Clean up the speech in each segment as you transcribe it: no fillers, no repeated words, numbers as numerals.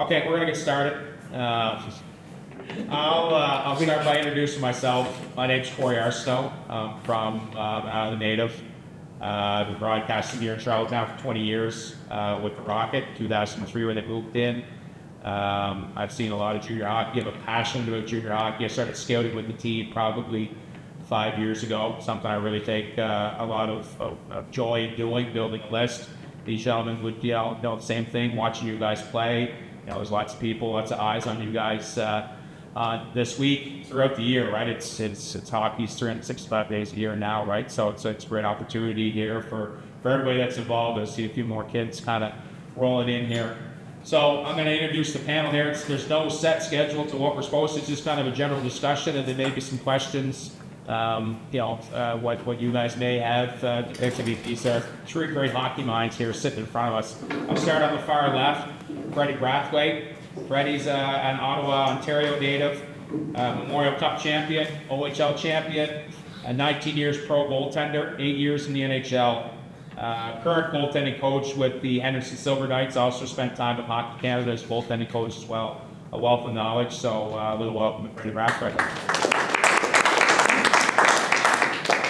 Okay, we're gonna get started. I'll start by introducing myself. My name's Corey Arsenault. I'm from out of the Native. I've been broadcasting here in Charlottetown for 20 years with the Rocket. 2003 when they moved in. I've seen a lot of junior hockey. I have a passion about junior hockey. I started scouting with the team probably 5 years ago. Something I really take a lot of joy in doing, building a list. These gentlemen would know the same thing, watching you guys play. There's lots of people, lots of eyes on you guys this week, throughout the year, right? It's hockey's 365 days a year now, right? So it's a great opportunity here for everybody that's involved. I see a few more kids kind of rolling in here. So I'm going to introduce the panel here. There's no set schedule to what we're supposed to. It's just kind of a general discussion, and there may be some questions. What you guys may have. These are three great hockey minds here sitting in front of us. I'll start on the far left. Freddy Brathwaite. Freddy's an Ottawa, Ontario native, Memorial Cup champion, OHL champion, 19 years pro goaltender, 8 years in the NHL. Current goaltending coach with the Henderson Silver Knights. Also spent time at Hockey Canada as goaltending coach as well. A wealth of knowledge. So a little welcome to Freddy Brathwaite.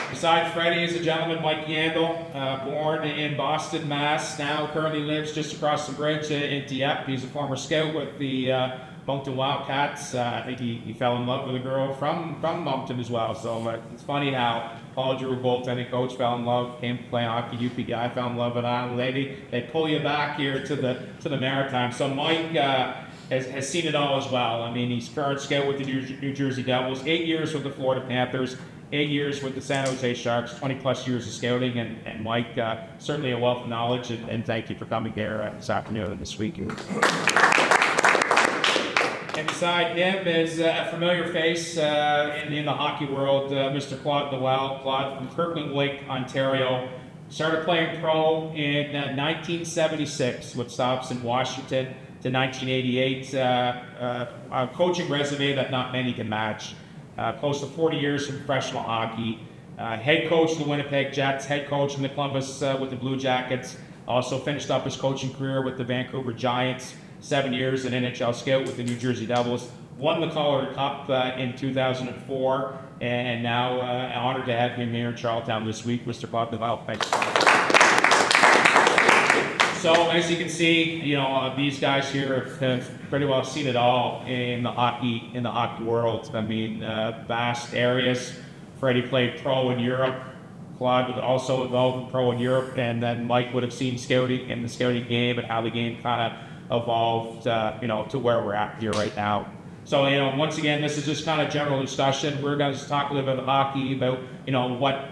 Beside Freddy is a gentleman, Mike Yandle, born in Boston, Mass. Now currently lives just across the bridge in Dieppe. He's a former scout with the Moncton Wildcats. I think he fell in love with a girl from Moncton as well. So it's funny how Paul Drew, goaltending coach, fell in love, came to play hockey. UP guy fell in love with Island Lady. They pull you back here to the Maritime. So Mike has seen it all as well. I mean, he's current scout with the New Jersey Devils, 8 years with the Florida Panthers, 8 years with the San Jose Sharks, 20 plus years of scouting, and Mike, certainly a wealth of knowledge, and thank you for coming here this afternoon and this week. And beside him is a familiar face in the hockey world, Mr. Claude Noel. Claude from Kirkland Lake, Ontario. Started playing pro in 1976 with stops in Washington to 1988. A coaching resume that not many can match. Close to 40 years in professional hockey. Head coach of the Winnipeg Jets, head coach in the Columbus with the Blue Jackets. Also finished up his coaching career with the Vancouver Giants. 7 years an NHL scout with the New Jersey Devils. Won the Calder Cup in 2004. And now honored to have him here in Charlottetown this week, Mr. Claude Noel. Thanks. So as you can see, these guys here have pretty well seen it all in the hockey world. I mean, vast areas. Freddie played pro in Europe. Claude was also involved in pro in Europe, and then Mike would have seen scouting in the scouting game and how the game kind of evolved, to where we're at here right now. So, once again, this is just kind of general discussion. We're going to talk a little bit about hockey, about,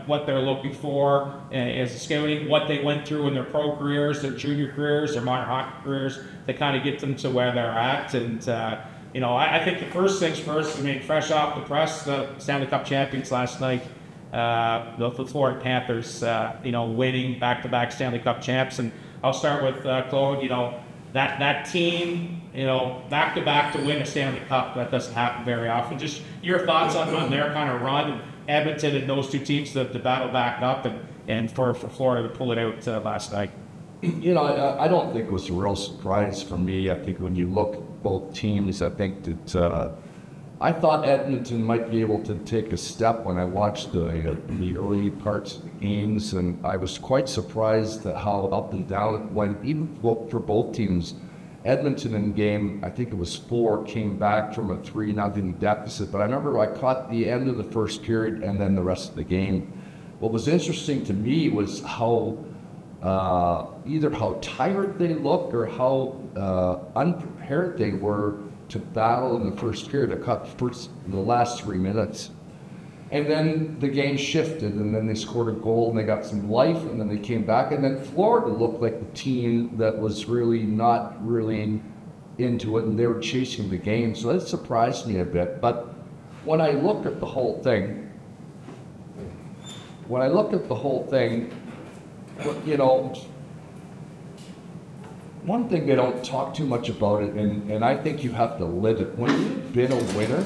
what they're looking for as scouting, what they went through in their pro careers, their junior careers, their minor hockey careers, to kind of get them to where they're at. And, I think the first things first, fresh off the press, the Stanley Cup champions last night, the Florida Panthers, winning back-to-back Stanley Cup champs. And I'll start with Claude, that team, back-to-back to win a Stanley Cup, that doesn't happen very often. Just your thoughts on their kind of run, Edmonton and those two teams to battle back up and for Florida to pull it out last night. I don't think it was a real surprise for me. I think when you look at both teams, I think that I thought Edmonton might be able to take a step when I watched the early parts of the games, and I was quite surprised at how up and down it went, even for both teams. Edmonton in game, I think it was 4, came back from a 3-0 deficit, but I remember I caught the end of the first period and then the rest of the game. What was interesting to me was how either how tired they looked or how unprepared they were to battle in the first period. I caught the last 3 minutes. And then the game shifted, and then they scored a goal, and they got some life, and then they came back. And then Florida looked like the team that was really not really into it, and they were chasing the game. So that surprised me a bit. But when I look at the whole thing, one thing they don't talk too much about it, and I think you have to live it. When you've been a winner,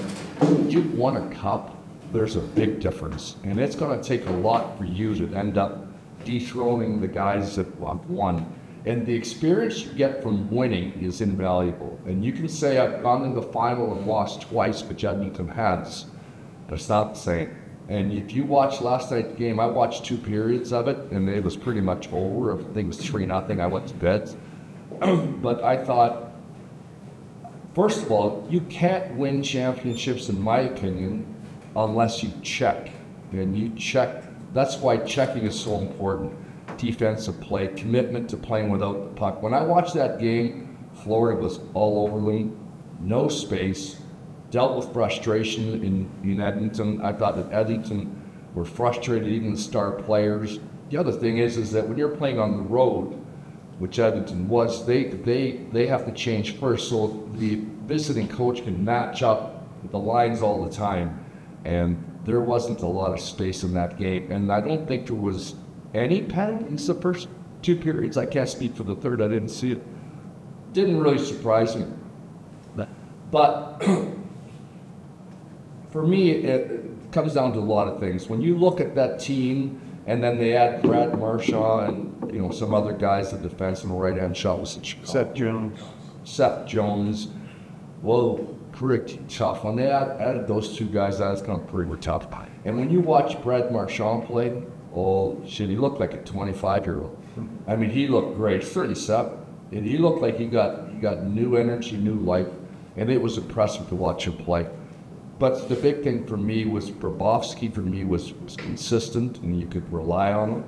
you've won a cup, there's a big difference. And it's going to take a lot for you to end up dethroning the guys that won. And the experience you get from winning is invaluable. And you can say, I've gone to the final and lost twice, but Edmonton has. That's not the same. And if you watch last night's game, I watched 2 periods of it, and it was pretty much over. I think it was 3-0. I went to bed. But I thought, first of all, you can't win championships, in my opinion, unless you check. And you check. That's why checking is so important. Defensive play, commitment to playing without the puck. When I watched that game, Florida was all over me, no space, dealt with frustration in Edmonton. I thought that Edmonton were frustrated, even the star players. The other thing is that when you're playing on the road, which Edmonton was, they have to change first, so the visiting coach can match up with the lines all the time. And there wasn't a lot of space in that game, and I don't think there was any penalties the first 2 periods. I can't speak for the third. I didn't see it. Didn't really surprise me. But for me, it comes down to a lot of things. When you look at that team, and then they add Brad Marchand and some other guys, the defense and the right-hand shot was Seth Jones. Whoa, pretty tough. When they added those 2 guys, that's going to pretty tough. And when you watch Brad Marchand play, oh shit, he looked like a 25-year-old. I mean, he looked great. 37, and he looked like he got new energy, new life, and it was impressive to watch him play. But the big thing for me was Bobrovsky. For me, was consistent, and you could rely on him.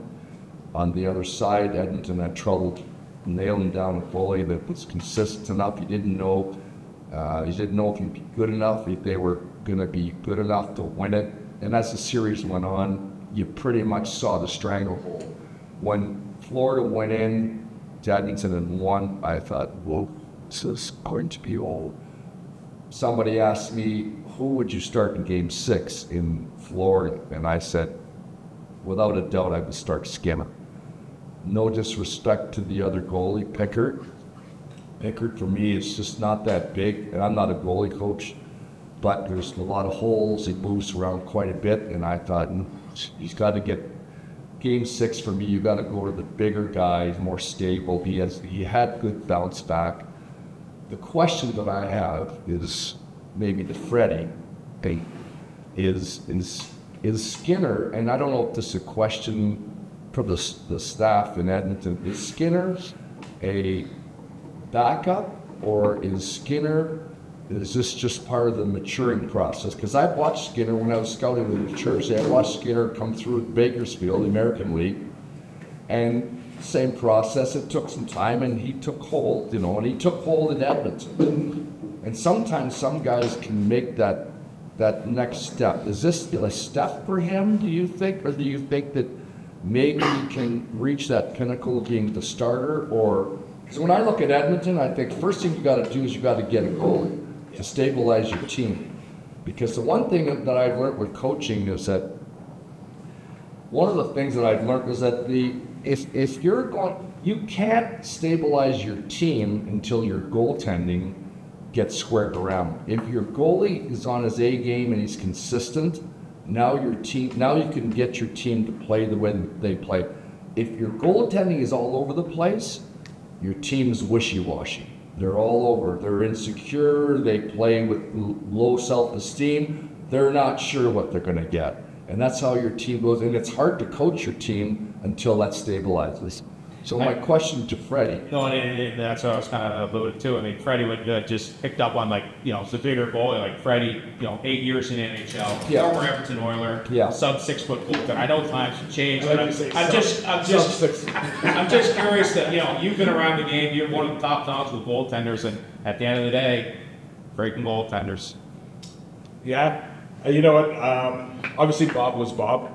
On the other side, Edmonton had trouble nailing down a goalie that was consistent enough. You didn't know if he'd be good enough, if they were going to be good enough to win it. And as the series went on, you pretty much saw the stranglehold. When Florida went in to Edmonton and won, I thought, whoa, this is going to be old. Somebody asked me, who would you start in Game 6 in Florida? And I said, without a doubt, I would start Skinner. No disrespect to the other goalie, Pickard. Pickard, for me, is just not that big, and I'm not a goalie coach, but there's a lot of holes. He moves around quite a bit, and I thought, he's got to get Game 6 for me. You got to go to the bigger guy, more stable. He had good bounce back. The question that I have is maybe to Freddy, is Skinner, and I don't know if this is a question from the staff in Edmonton, is Skinner a backup, or is this just part of the maturing process? Because I've watched Skinner when I was scouting with New Jersey. I watched Skinner come through Bakersfield, the American League, and same process. It took some time, and he took hold, and he took hold in Edmonton. And sometimes some guys can make that next step. Is this a step for him, do you think? Or do you think that maybe he can reach that pinnacle of being the starter? Or, because when I look at Edmonton, I think the first thing you got to do is you got to get a goalie to stabilize your team. Because the one thing that I've learned with coaching is that if you're going, you can't stabilize your team until your goaltending gets squared around. If your goalie is on his A game and he's consistent, now you can get your team to play the way they play. If your goaltending is all over the place, your team's wishy-washy. They're all over. They're insecure. They play with low self-esteem. They're not sure what they're going to get. And that's how your team goes. And it's hard to coach your team until that stabilizes. So my question to Freddie. No, and that's what I was kind of alluding to. I mean, Freddie would just picked up on the bigger goalie, like Freddie, 8 years in NHL, former Everton Oiler, sub 6 foot goaltender. I know times have changed. But I'm just curious that you've been around the game. You're one of the top knowledge with goaltenders, and at the end of the day, breaking goaltenders. Yeah, you know what? Obviously, Bob was Bob.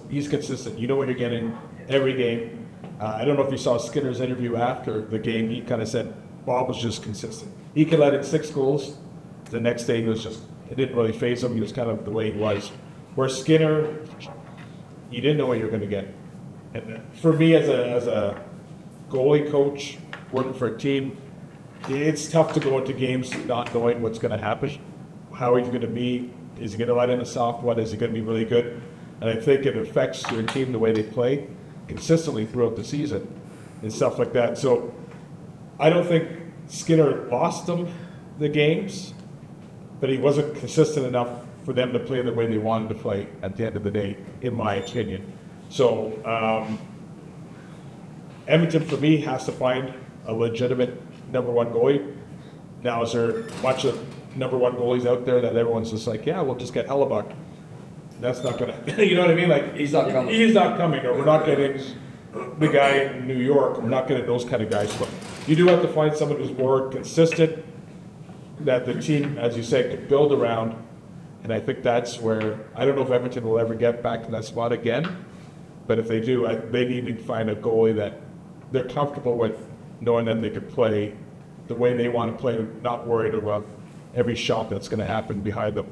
He's consistent. You know what you're getting every game. I don't know if you saw Skinner's interview after the game. He kind of said Bob was just consistent. He could let in 6 goals. The next day, it didn't really faze him. He was kind of the way he was. Where Skinner, you didn't know what you were going to get. And for me, as a goalie coach working for a team, it's tough to go into games not knowing what's going to happen. How he's going to be. Is he going to let in a soft one? Is he going to be really good? And I think it affects your team the way they play consistently throughout the season. and stuff like that. So I don't think Skinner lost them the games, but he wasn't consistent enough for them to play the way they wanted to play at the end of the day, in my opinion. So Edmonton, for me, has to find a legitimate number one goalie. Now, is there a bunch of number one goalies out there that everyone's just like, yeah, we'll just get Hellebuck? That's not going to, you know what I mean? Like, He's not coming. He's not coming, or we're not getting the guy in New York. We're not getting those kind of guys. But you do have to find someone who's more consistent, that the team, as you say, can build around. And I think that's where, I don't know if Edmonton will ever get back to that spot again, but if they do, they need to find a goalie that they're comfortable with, knowing that they could play the way they want to play, not worried about every shot that's going to happen behind them.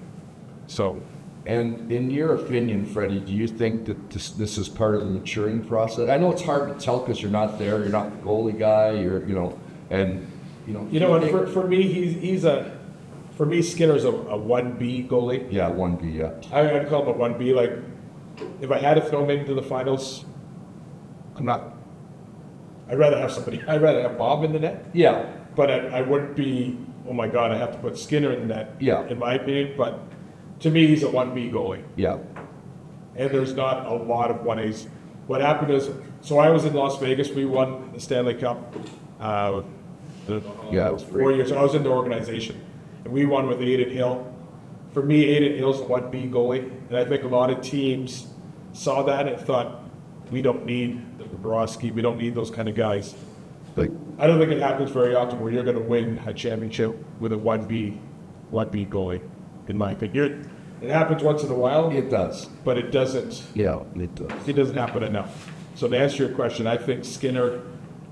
So, And in your opinion, Freddie, do you think that this is part of the maturing process? I know it's hard to tell because you're not there, you're not the goalie guy, and for me, for me, Skinner's a 1B goalie. Yeah, 1B, yeah. I'd call him a 1B. Like, if I had to throw him into the finals, I'd rather have Bob in the net. Yeah, But I wouldn't be, oh my God, I have to put Skinner in the net, Yeah. in my opinion. But to me, he's a 1B goalie. yeah, And there's not a lot of 1As. What happened is, so I was in Las Vegas. We won the Stanley Cup. Yeah, it was 4 years. I was in the organization. And we won with Aiden Hill. For me, Aiden Hill's a 1B goalie. And I think a lot of teams saw that and thought, we don't need the Bobrovsky. We don't need those kind of guys. like, I don't think it happens very often where you're going to win a championship with a 1B goalie, in my opinion. It happens once in a while, it does. but it doesn't happen enough. So to answer your question, I think Skinner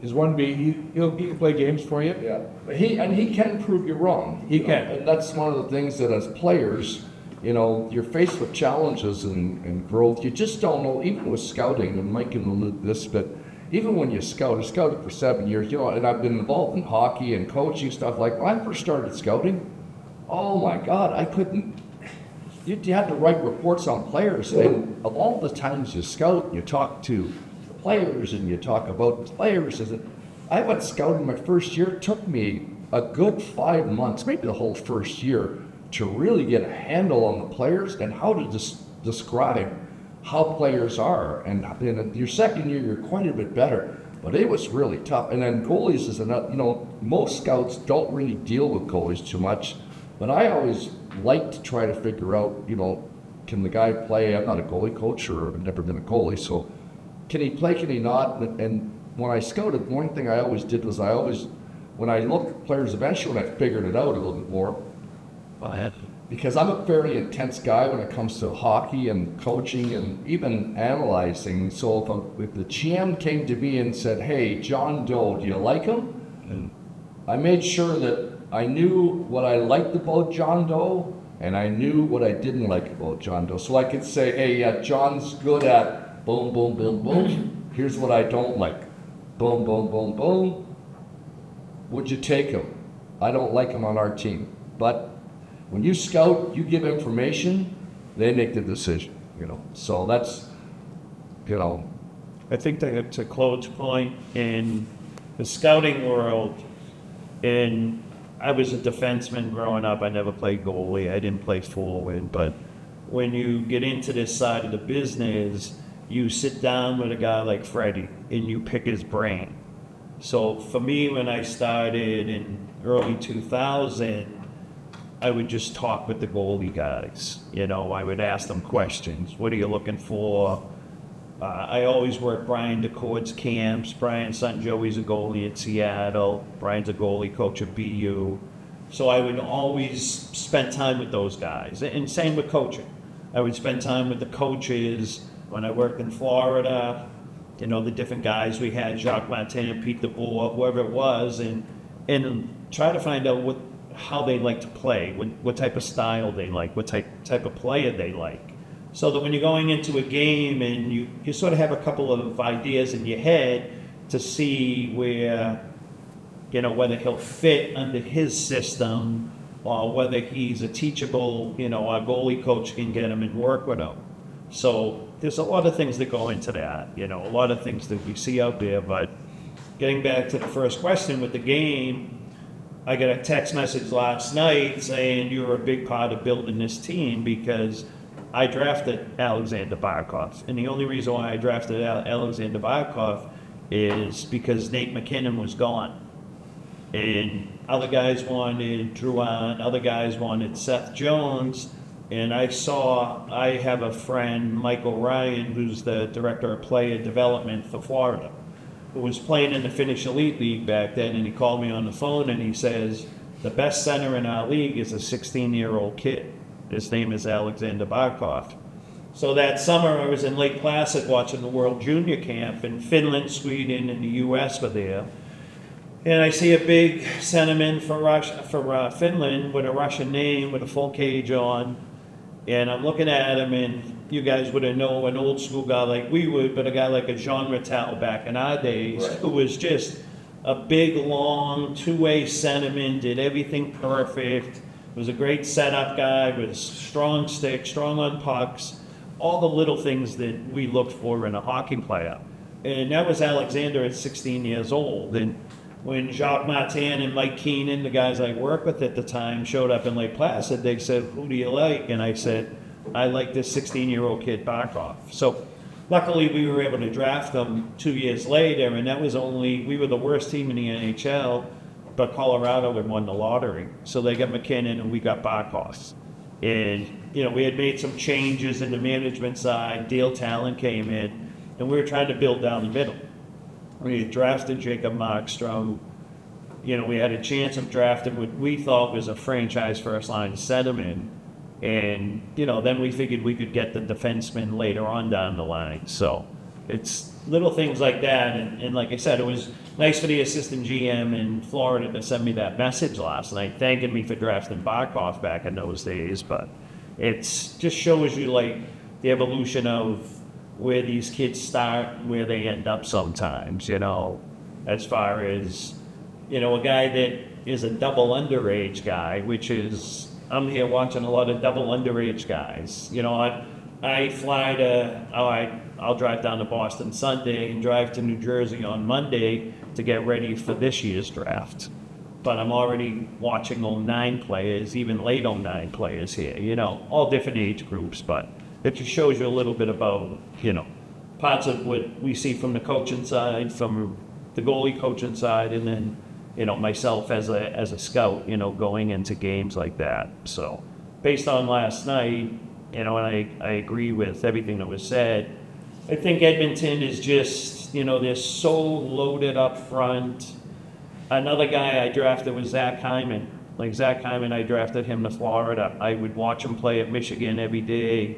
is 1B. He can play games for you. Yeah, but he can prove you wrong. He can. And that's one of the things that as players, you're faced with challenges and growth. You just don't know, even with scouting, and Mike can allude to this, but even when you scout, I scouted for 7 years, and I've been involved in hockey and coaching stuff. Like, when I first started scouting, oh my God, I couldn't. You had to write reports on players, and of all the times you scout, you talk to players and you talk about players. I went scouting my first year. It took me a good 5 months, maybe the whole first year, to really get a handle on the players and how to describe how players are. And in your second year, you're quite a bit better. But it was really tough. And then goalies is another, most scouts don't really deal with goalies too much. But I always like to try to figure out, can the guy play? I'm not a goalie coach, or I've never been a goalie, so can he play, can he not? And when I scouted, one thing I always did was when I looked at players eventually, when I figured it out a little bit more, because I'm a fairly intense guy when it comes to hockey and coaching and even analyzing. So if the GM came to me and said, hey, John Doe, do you like him? And I made sure that I knew what I liked about John Doe, and I knew what I didn't like about John Doe. So I could say, hey, yeah, John's good at boom, boom, boom, boom. Here's what I don't like. Boom, boom, boom, boom. Would you take him? I don't like him on our team. But when you scout, you give information, they make the decision, So that's, I think that to Claude's point, in the scouting world, I was a defenseman growing up. I never played goalie. I didn't play forward. But when you get into this side of the business, you sit down with a guy like Freddy and you pick his brain. So for me, when I started in early 2000, I would just talk with the goalie guys. I would ask them questions. What are you looking for? I always work Brian DeCord's camps. Brian's son Joey's a goalie at Seattle. Brian's a goalie coach at BU. So I would always spend time with those guys. And same with coaching. I would spend time with the coaches when I worked in Florida. The different guys we had, Jacques Martin, Pete DeBoer, whoever it was, and try to find out how they like to play, what type of style they like, what type of player they like. So that when you're going into a game and you sort of have a couple of ideas in your head to see where, whether he'll fit under his system or whether he's a teachable, our goalie coach can get him and work with him. So there's a lot of things that go into that, a lot of things that we see out there, but getting back to the first question with the game, I got a text message last night saying you were a big part of building this team because I drafted Alexander Barkov. And the only reason why I drafted Alexander Barkov is because Nate McKinnon was gone. And other guys wanted Druan, other guys wanted Seth Jones. And I have a friend, Michael Ryan, who's the director of player development for Florida, who was playing in the Finnish Elite League back then, and he called me on the phone and he says, the best center in our league is a 16-year-old kid. His name is Alexander Barkov. So that summer I was in Lake Placid watching the World Junior Camp, and Finland, Sweden, and the US were there. And I see a big centerman for Finland with a Russian name with a full cage on. And I'm looking at him, and you guys wouldn't know an old school guy like we would, but a guy like a Jean Rattel back in our days, Right. who was just a big, long, two-way centerman, did everything perfect, was a great setup guy, was strong stick, strong on pucks, all the little things that we looked for in a hockey player. And that was Alexander at 16 years old. And when Jacques Martin and Mike Keenan, the guys I worked with at the time, showed up in Lake Placid, they said, who do you like? And I said, I like this 16-year-old kid, Barkov. So luckily we were able to draft him 2 years later, and that was we were the worst team in the NHL, but Colorado had won the lottery. So they got McKinnon and we got Barkov. And, we had made some changes in the management side. Dale Talon came in, and we were trying to build down the middle. We had drafted Jacob Markstrom. We had a chance of drafting what we thought was a franchise first-line centerman. And, then we figured we could get the defenseman later on down the line. So it's little things like that. And like I said, it was nice for the assistant GM in Florida to send me that message last night, thanking me for drafting Barkov back in those days. But it's just shows you, the evolution of where these kids start, where they end up sometimes, as far as, a guy that is a double underage guy, which is, I'm here watching a lot of double underage guys. I fly I'll drive down to Boston Sunday and drive to New Jersey on Monday to get ready for this year's draft. But I'm already watching 09 players, even late 09 players here, all different age groups, but it just shows you a little bit about, parts of what we see from the coaching side, from the goalie coaching side, and then, myself as a scout, going into games like that. So based on last night, and I agree with everything that was said. I think Edmonton is just, they're so loaded up front. Another guy I drafted was Zach Hyman. Zach Hyman, I drafted him to Florida. I would watch him play at Michigan every day.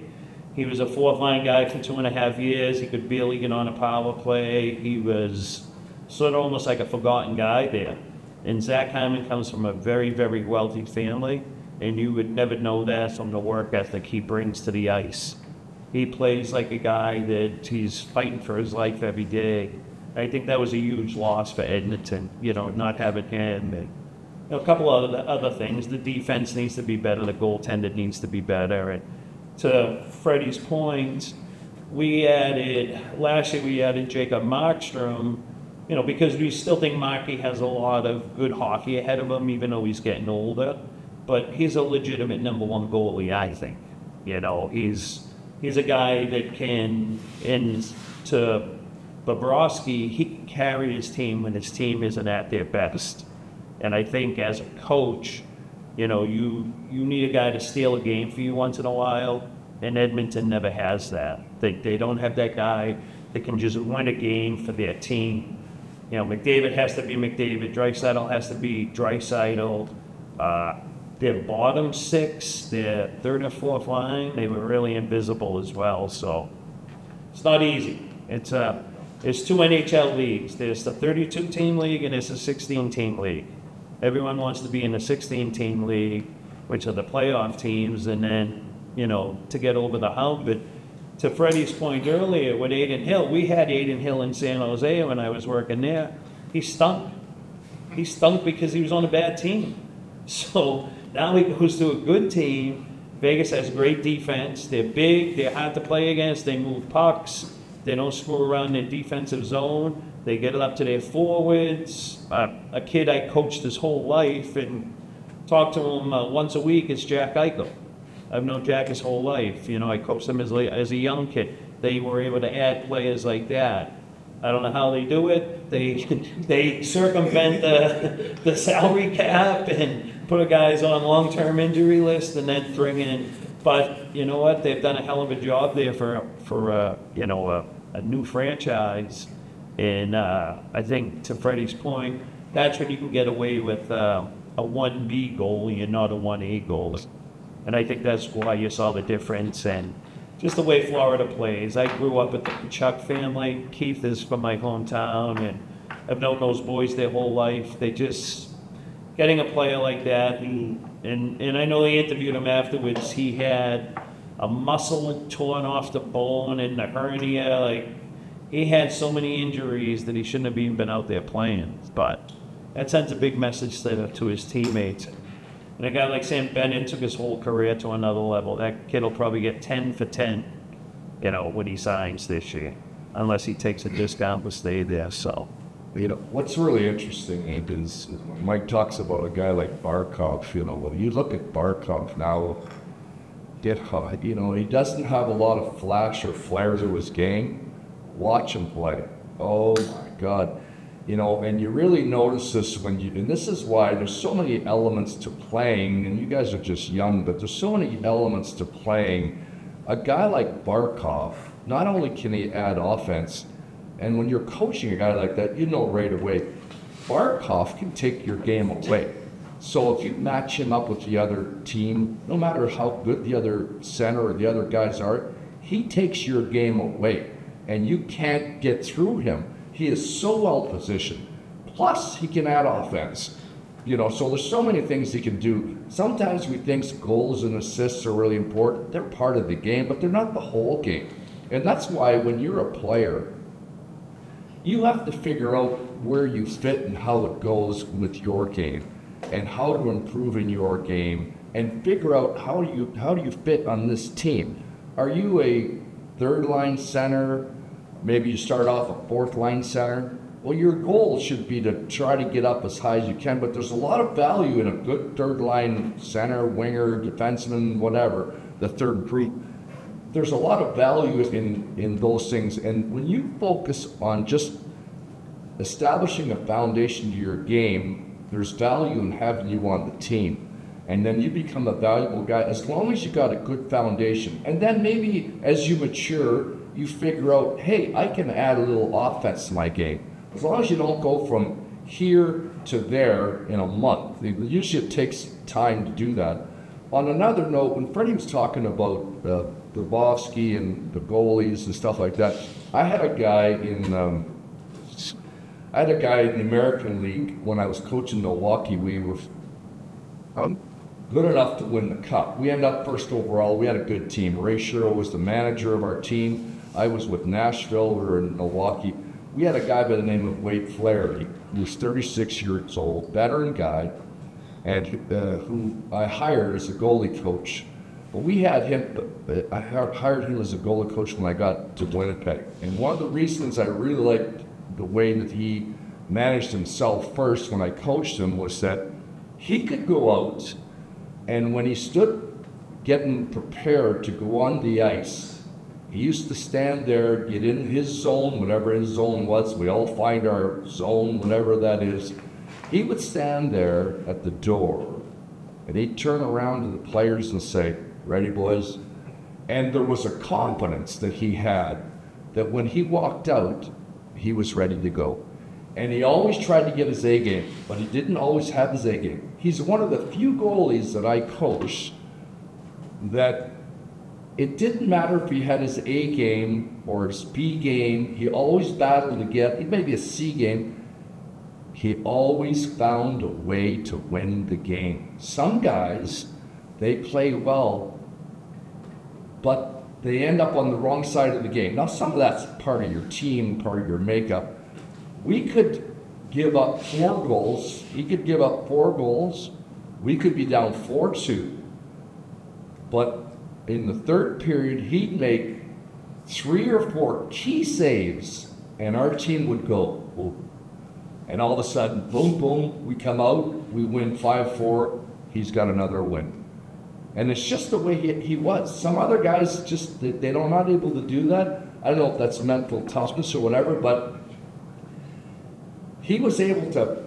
He was a fourth-line guy for 2.5 years. He could barely get on a power play. He was sort of almost like a forgotten guy there. And Zach Hyman comes from a very, very wealthy family, and you would never know that from the work ethic he brings to the ice. He plays like a guy that he's fighting for his life every day. I think that was a huge loss for Edmonton, not having him. And, a couple of other things. The defense needs to be better. The goaltender needs to be better. And to Freddie's point, last year we added Jacob Markstrom, because we still think Markey has a lot of good hockey ahead of him, even though he's getting older. But he's a legitimate number one goalie, I think. He's a guy that can, and to Bobrovsky, he can carry his team when his team isn't at their best. And I think as a coach, you need a guy to steal a game for you once in a while, and Edmonton never has that. They don't have that guy that can just win a game for their team. McDavid has to be McDavid, Draisaitl has to be Draisaitl. Their bottom six, their third or fourth line, they were really invisible as well. So it's not easy. There's two NHL leagues. There's the 32-team league and there's the 16-team league. Everyone wants to be in the 16-team league, which are the playoff teams, and then, to get over the hump. But to Freddie's point earlier with Aiden Hill, we had Aiden Hill in San Jose when I was working there. He stunk. He stunk because he was on a bad team. So now he goes to a good team. Vegas has great defense. They're big. They're hard to play against. They move pucks. They don't screw around their defensive zone. They get it up to their forwards. A kid I coached his whole life and talked to him once a week is Jack Eichel. I've known Jack his whole life. You know, I coached him as a young kid. They were able to add players like that. I don't know how they do it. They circumvent the salary cap and put guys on long-term injury list and then bring in. But you know what? They've done a hell of a job there for a new franchise. And I think to Freddie's point, that's when you can get away with a 1B goalie and not a 1A goalie. And I think that's why you saw the difference and just the way Florida plays. I grew up with the Chuck family. Keith is from my hometown, and I've known those boys their whole life. They just, getting a player like that, and I know they interviewed him afterwards, he had a muscle torn off the bone and a hernia. Like, he had so many injuries that he shouldn't have even been out there playing. But that sends a big message to his teammates. And a guy like Sam Bennett took his whole career to another level. That kid will probably get 10 for 10, when he signs this year, unless he takes a discount to stay there. So, what's really interesting, Abe, is when Mike talks about a guy like Barkov. Well, you look at Barkov now. He doesn't have a lot of flash or flair to his game. Watch him play. Oh my God. And you really notice this and this is why there's so many elements to playing, and you guys are just young, but there's so many elements to playing. A guy like Barkov, not only can he add offense, and when you're coaching a guy like that, right away, Barkov can take your game away. So if you match him up with the other team, no matter how good the other center or the other guys are, he takes your game away, and you can't get through him. He is so well positioned. Plus, he can add offense. So there's so many things he can do. Sometimes we think goals and assists are really important. They're part of the game, but they're not the whole game. And that's why when you're a player, you have to figure out where you fit and how it goes with your game and how to improve in your game and figure out how do you fit on this team. Are you a third line center? Maybe you start off a fourth line center. Well, your goal should be to try to get up as high as you can, but there's a lot of value in a good third line center, winger, defenseman, whatever, the third group. There's a lot of value in those things. And when you focus on just establishing a foundation to your game, there's value in having you on the team. And then you become a valuable guy as long as you got a good foundation. And then maybe as you mature, you figure out, hey, I can add a little offense to my game. As long as you don't go from here to there in a month. Usually it takes time to do that. On another note, when Freddie was talking about Bobrovsky and the goalies and stuff like that, I had a guy in the American League when I was coaching Milwaukee. We were good enough to win the cup. We ended up first overall. We had a good team. Ray Sherrill was the manager of our team. I was with Nashville. We were in Milwaukee. We had a guy by the name of Wade Flaherty, who was 36 years old, veteran guy, and who I hired as a goalie coach. But I hired him as a goalie coach when I got to Winnipeg. And one of the reasons I really liked the way that he managed himself first when I coached him was that he could go out, and when he stood getting prepared to go on the ice, he used to stand there, get in his zone, whatever his zone was. We all find our zone, whatever that is. He would stand there at the door, and he'd turn around to the players and say, "Ready, boys?" And there was a confidence that he had that when he walked out, he was ready to go. And he always tried to get his A game, but he didn't always have his A game. He's one of the few goalies that I coached that it didn't matter if he had his A game or his B game. He always battled to get, maybe a C game. He always found a way to win the game. Some guys, they play well, but they end up on the wrong side of the game. Now, some of that's part of your team, part of your makeup. We could give up 4 goals. He could give up 4 goals. We could be down 4-2. But in the third period, he'd make 3 or 4 key saves, and our team would go, boom. And all of a sudden, boom, boom, we come out, we win 5-4, he's got another win. And it's just the way he was. Some other guys just, they're not able to do that. I don't know if that's mental toughness or whatever, but he was able to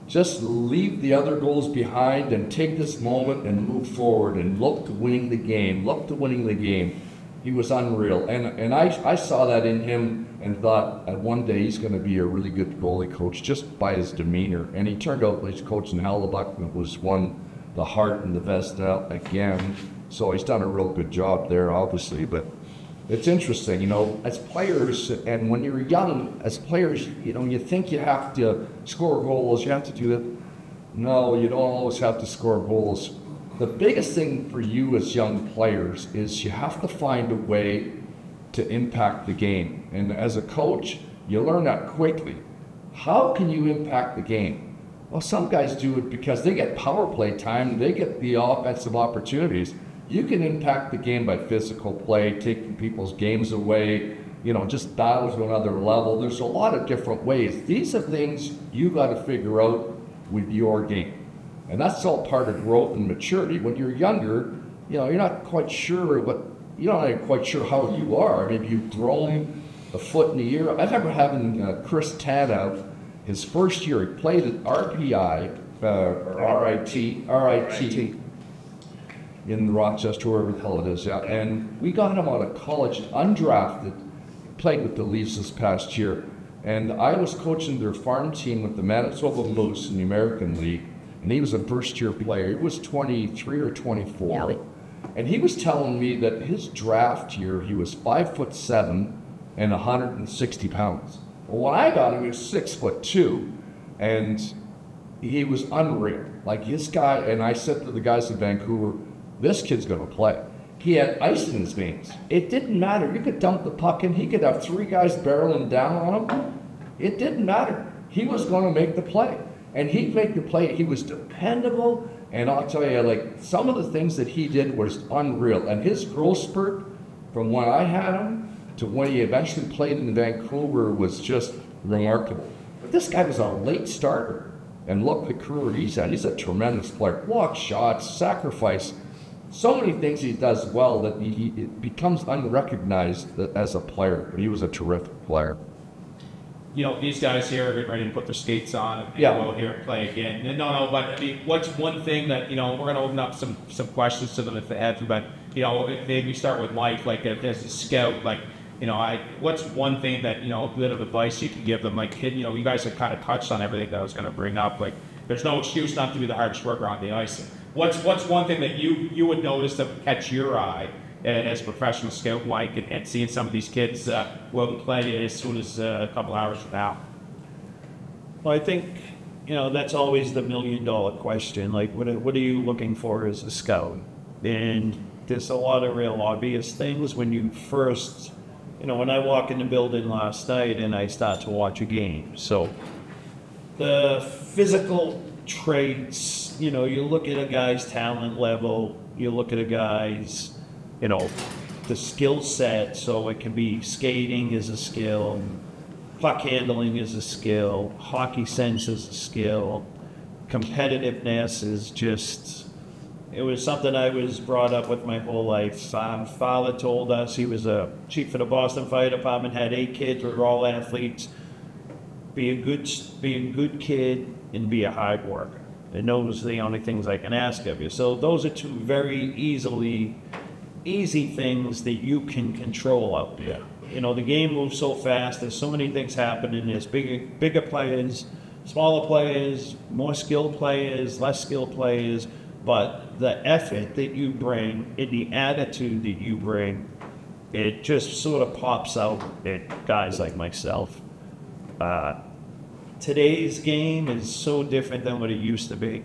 just leave the other goals behind and take this moment and move forward and look to winning the game. He was unreal. And I saw that in him and thought one day he's going to be a really good goalie coach just by his demeanor. And he turned out he's coaching Halibuck and was won the Hart and the Vestal again. So he's done a real good job there, obviously. But it's interesting, you know, as players, and when you're young, as players, you know, you think you have to score goals, you have to do that. No, you don't always have to score goals. The biggest thing for you as young players is you have to find a way to impact the game. And as a coach, you learn that quickly. How can you impact the game? Well, some guys do it because they get power play time, they get the offensive opportunities. You can impact the game by physical play, taking people's games away, you know, just dial to another level. There's a lot of different ways. These are things you got to figure out with your game. And that's all part of growth and maturity. When you're younger, you know, you're not quite sure how you are. Maybe you've grown a foot in a year. I remember having Chris Tad out his first year. He played at RPI, RIT, in Rochester, wherever the hell it is, yeah. And we got him out of college, undrafted, played with the Leafs this past year. And I was coaching their farm team with the Manitoba Moose in the American League, and he was a first-year player. He was 23 or 24. Yeah. And he was telling me that his draft year, he was 5'7" and 160 pounds. Well, when I got him, he was 6'2", and he was unreal. Like this guy, and I said to the guys in Vancouver, this kid's gonna play. He had ice in his veins. It didn't matter. You could dump the puck in. He could have 3 guys barreling down on him. It didn't matter. He was gonna make the play. And he'd make the play. He was dependable. And I'll tell you, like, some of the things that he did was unreal. And his growth spurt from when I had him to when he eventually played in Vancouver was just remarkable. But this guy was a late starter. And look the career he's had. He's a tremendous player. Block shots, sacrifice. So many things he does well that he becomes unrecognized as a player. But he was a terrific player. You know, these guys here are getting ready to put their skates on and Yeah. go out here and play again. And no, but I mean, what's one thing that, you know, we're going to open up some questions to them if they have to, but, you know, maybe start with Mike, like as a scout, like, you know, what's one thing that, you know, a bit of advice you can give them, like, you know, you guys have kind of touched on everything that I was going to bring up, like, there's no excuse not to be the hardest worker on the ice. What's one thing that you would notice that would catch your eye as a professional scout, Mike, and seeing some of these kids will play as soon as a couple hours from now? Well, I think, you know, that's always the $1 million question. Like, what are you looking for as a scout? And there's a lot of real obvious things when you first, you know, when I walk in the building last night and I start to watch a game. So the physical traits, you know, you look at a guy's talent level, you look at a guy's, you know, the skill set. So it can be skating is a skill, puck handling is a skill, hockey sense is a skill, competitiveness is just, it was something I was brought up with my whole life. Father told us, he was a chief of the Boston Fire Department, had 8 kids, we were all athletes. Be a good kid and be a hard worker. And those are the only things I can ask of you. So those are 2 very easy things that you can control out there. You know, the game moves so fast, there's so many things happening, there's bigger players, smaller players, more skilled players, less skilled players, but the effort that you bring and the attitude that you bring, it just sort of pops out at guys like myself. Today's game is so different than what it used to be.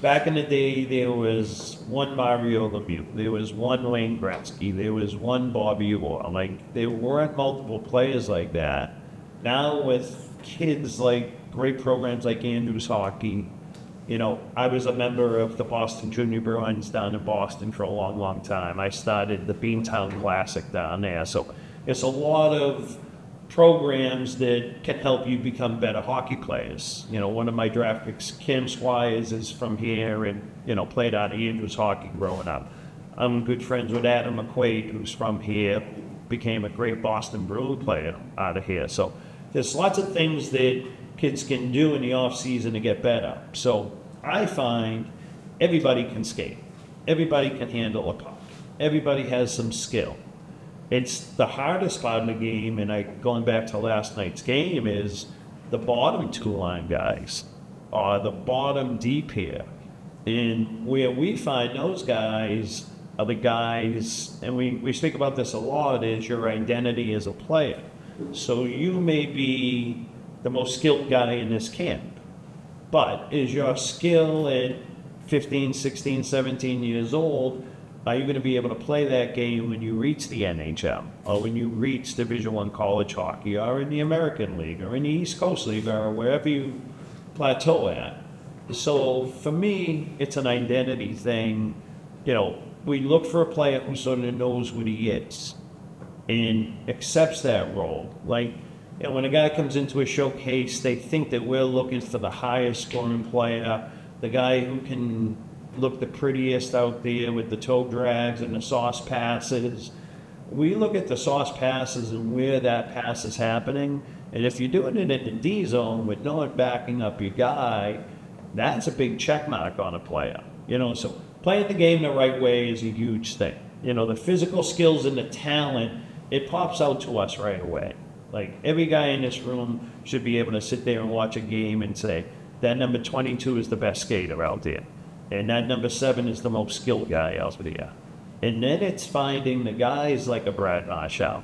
Back in the day, there was one Mario Lemieux, there was one Wayne Gretzky, there was one Bobby Orr. Like, there weren't multiple players like that. Now with kids like great programs like Andrews Hockey, You know, I was a member of the Boston Junior Bruins down in Boston for a long, long time. I started the Beantown Classic down there. So it's a lot of programs that can help you become better hockey players. You know, one of my draft picks, Kim Squires, is from here and, you know, played out of Andrews hockey growing up. I'm good friends with Adam McQuaid, who's from here, became a great Boston Bruin player out of here. So there's lots of things that kids can do in the off season to get better. So I find everybody can skate. Everybody can handle a puck. Everybody has some skill. It's the hardest part of the game, and going back to last night's game, is the bottom two line guys or the bottom deep here. And where we find those guys are the guys, and we speak about this a lot, is your identity as a player. So you may be the most skilled guy in this camp, but is your skill at 15, 16, 17 years old, are you going to be able to play that game when you reach the NHL or when you reach Division I college hockey or in the American League or in the East Coast League or wherever you plateau at? So for me, it's an identity thing. You know, we look for a player who sort of knows what he is and accepts that role. Like, you know, when a guy comes into a showcase, they think that we're looking for the highest scoring player, the guy who can look the prettiest out there with the toe drags and the sauce passes. We look at the sauce passes and where that pass is happening, and if you're doing it in the D zone with no one backing up your guy, that's a big check mark on a player. You know, so playing the game the right way is a huge thing. You know, the physical skills and the talent, it pops out to us right away. Like, every guy in this room should be able to sit there and watch a game and say, that number 22 is the best skater out there. And that number 7 is the most skilled guy out there. And then it's finding the guys like a Brad Marshall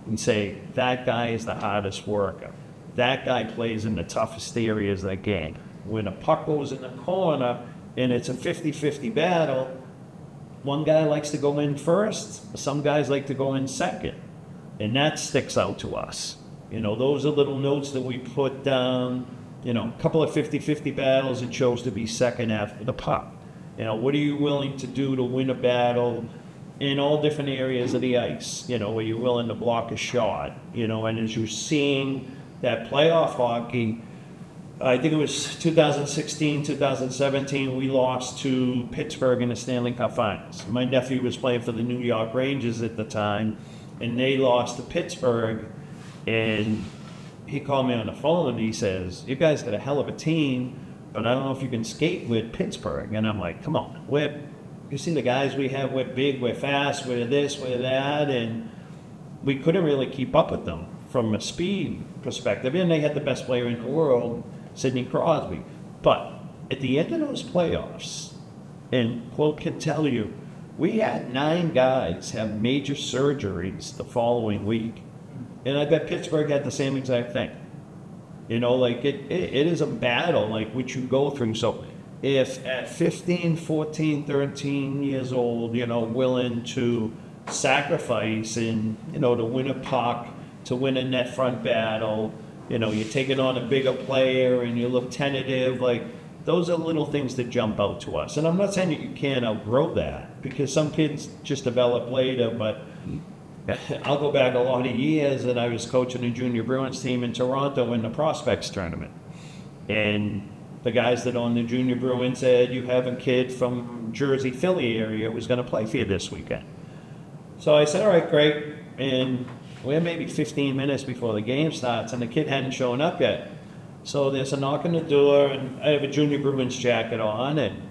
and say, that guy is the hardest worker. That guy plays in the toughest areas of the game. When a puck goes in the corner and it's a 50-50 battle, one guy likes to go in first, some guys like to go in second. And that sticks out to us. You know, those are little notes that we put down. You know, a couple of 50-50 battles and chose to be second after the puck. You know, what are you willing to do to win a battle in all different areas of the ice? You know, are you willing to block a shot? You know, and as you're seeing that playoff hockey, I think it was 2016, 2017, we lost to Pittsburgh in the Stanley Cup Finals. My nephew was playing for the New York Rangers at the time, and they lost to Pittsburgh, and he called me on the phone and he says, you guys got a hell of a team, but I don't know if you can skate with Pittsburgh. And I'm like, come on, you see the guys we have, we're big, we're fast, we're this, we're that, and we couldn't really keep up with them from a speed perspective. And they had the best player in the world, Sidney Crosby. But at the end of those playoffs, and Claude can tell you, we had 9 guys have major surgeries the following week. And I bet Pittsburgh had the same exact thing. You know, like it is a battle, like, which you go through. So if at 15, 14, 13 years old, you know, willing to sacrifice and, you know, to win a puck, to win a net front battle, you know, you're taking on a bigger player and you look tentative, like, those are little things that jump out to us. And I'm not saying that you can't outgrow that, because some kids just develop later, but I'll go back a lot of years, and I was coaching a junior Bruins team in Toronto in the prospects tournament. And the guys that own the junior Bruins said, you have a kid from Jersey, Philly area who's going to play for you this weekend. So I said, all right, great. And we're maybe 15 minutes before the game starts, and the kid hadn't shown up yet. So there's a knock on the door, and I have a junior Bruins jacket on, and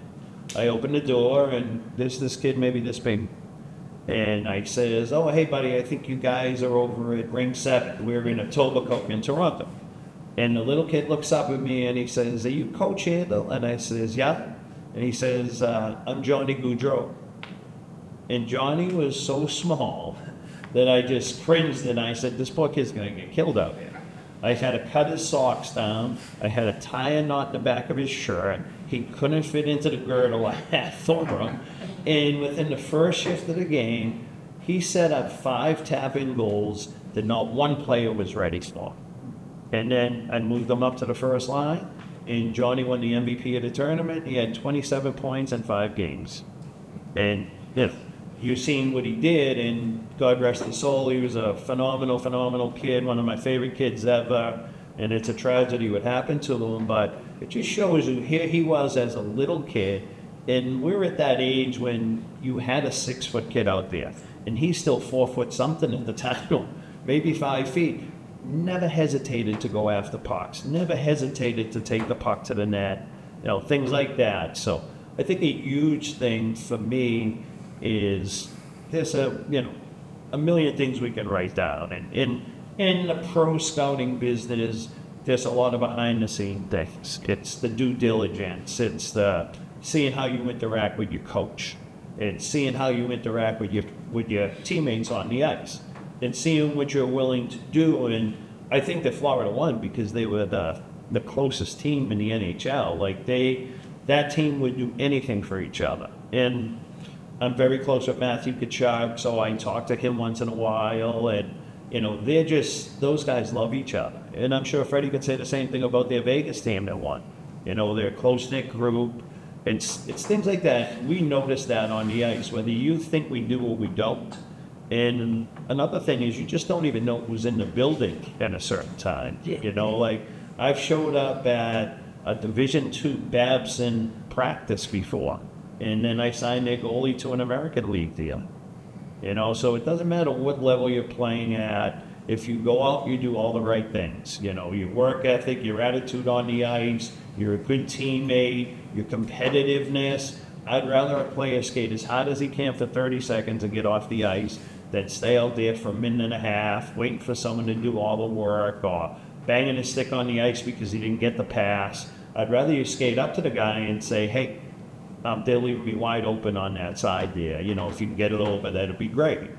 I open the door, and there's this kid, maybe this big. And I says, oh, hey, buddy, I think you guys are over at Ring 7. We're in Etobicoke in Toronto. And the little kid looks up at me and he says, are you Coach Yandle? And I says, yeah. And he says, I'm Johnny Goudreau. And Johnny was so small that I just cringed, and I said, this poor kid's going to get killed out here. I had to cut his socks down. I had to tie a knot in the back of his shirt. He couldn't fit into the girdle I had for him. And within the first shift of the game, he set up 5 tap-in goals that not one player was ready for. And then I moved them up to the first line, and Johnny won the MVP of the tournament. He had 27 points in 5 games. And you've seen what he did, and God rest his soul, he was a phenomenal, phenomenal kid, one of my favorite kids ever, and it's a tragedy what happened to him, but it just shows you, here he was as a little kid, and we're at that age when you had a 6-foot kid out there, and he's still 4 foot something at the time, maybe 5 feet. Never hesitated to go after pucks, never hesitated to take the puck to the net, things like that. So I think a huge thing for me is there's a million things we can write down. And in the pro scouting business, there's a lot of behind the scene things. It's the due diligence. It's the seeing how you interact with your coach, and seeing how you interact with your teammates on the ice, and seeing what you're willing to do. And I think that Florida won because they were the closest team in the NHL. Like that team would do anything for each other. And I'm very close with Matthew Tkachuk, so I talk to him once in a while, and they're just, those guys love each other. And I'm sure Freddie could say the same thing about their Vegas team that won. They're a close-knit group. It's things like that. We notice that on the ice, whether you think we do or we don't. And another thing is you just don't even know who's in the building at a certain time. Like I've showed up at a Division II Babson practice before, and then I signed their goalie to an American League deal. So it doesn't matter what level you're playing at. If you go out, you do all the right things. Your work ethic, your attitude on the ice, you're a good teammate, your competitiveness. I'd rather a player skate as hard as he can for 30 seconds and get off the ice than stay out there for a minute and a half, waiting for someone to do all the work, or banging his stick on the ice because he didn't get the pass. I'd rather you skate up to the guy and say, hey, they'll leave me wide open on that side there. If you can get it over, that'd be great.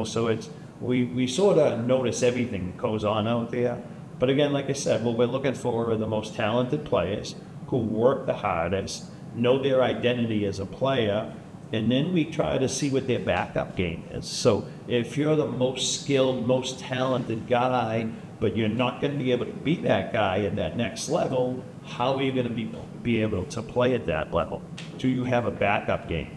So we sort of notice everything that goes on out there. But again, like I said, what we're looking for are the most talented players who work the hardest, know their identity as a player, and then we try to see what their backup game is. So if you're the most skilled, most talented guy, but you're not going to be able to beat that guy at that next level, how are you going to be able to play at that level? Do you have a backup game?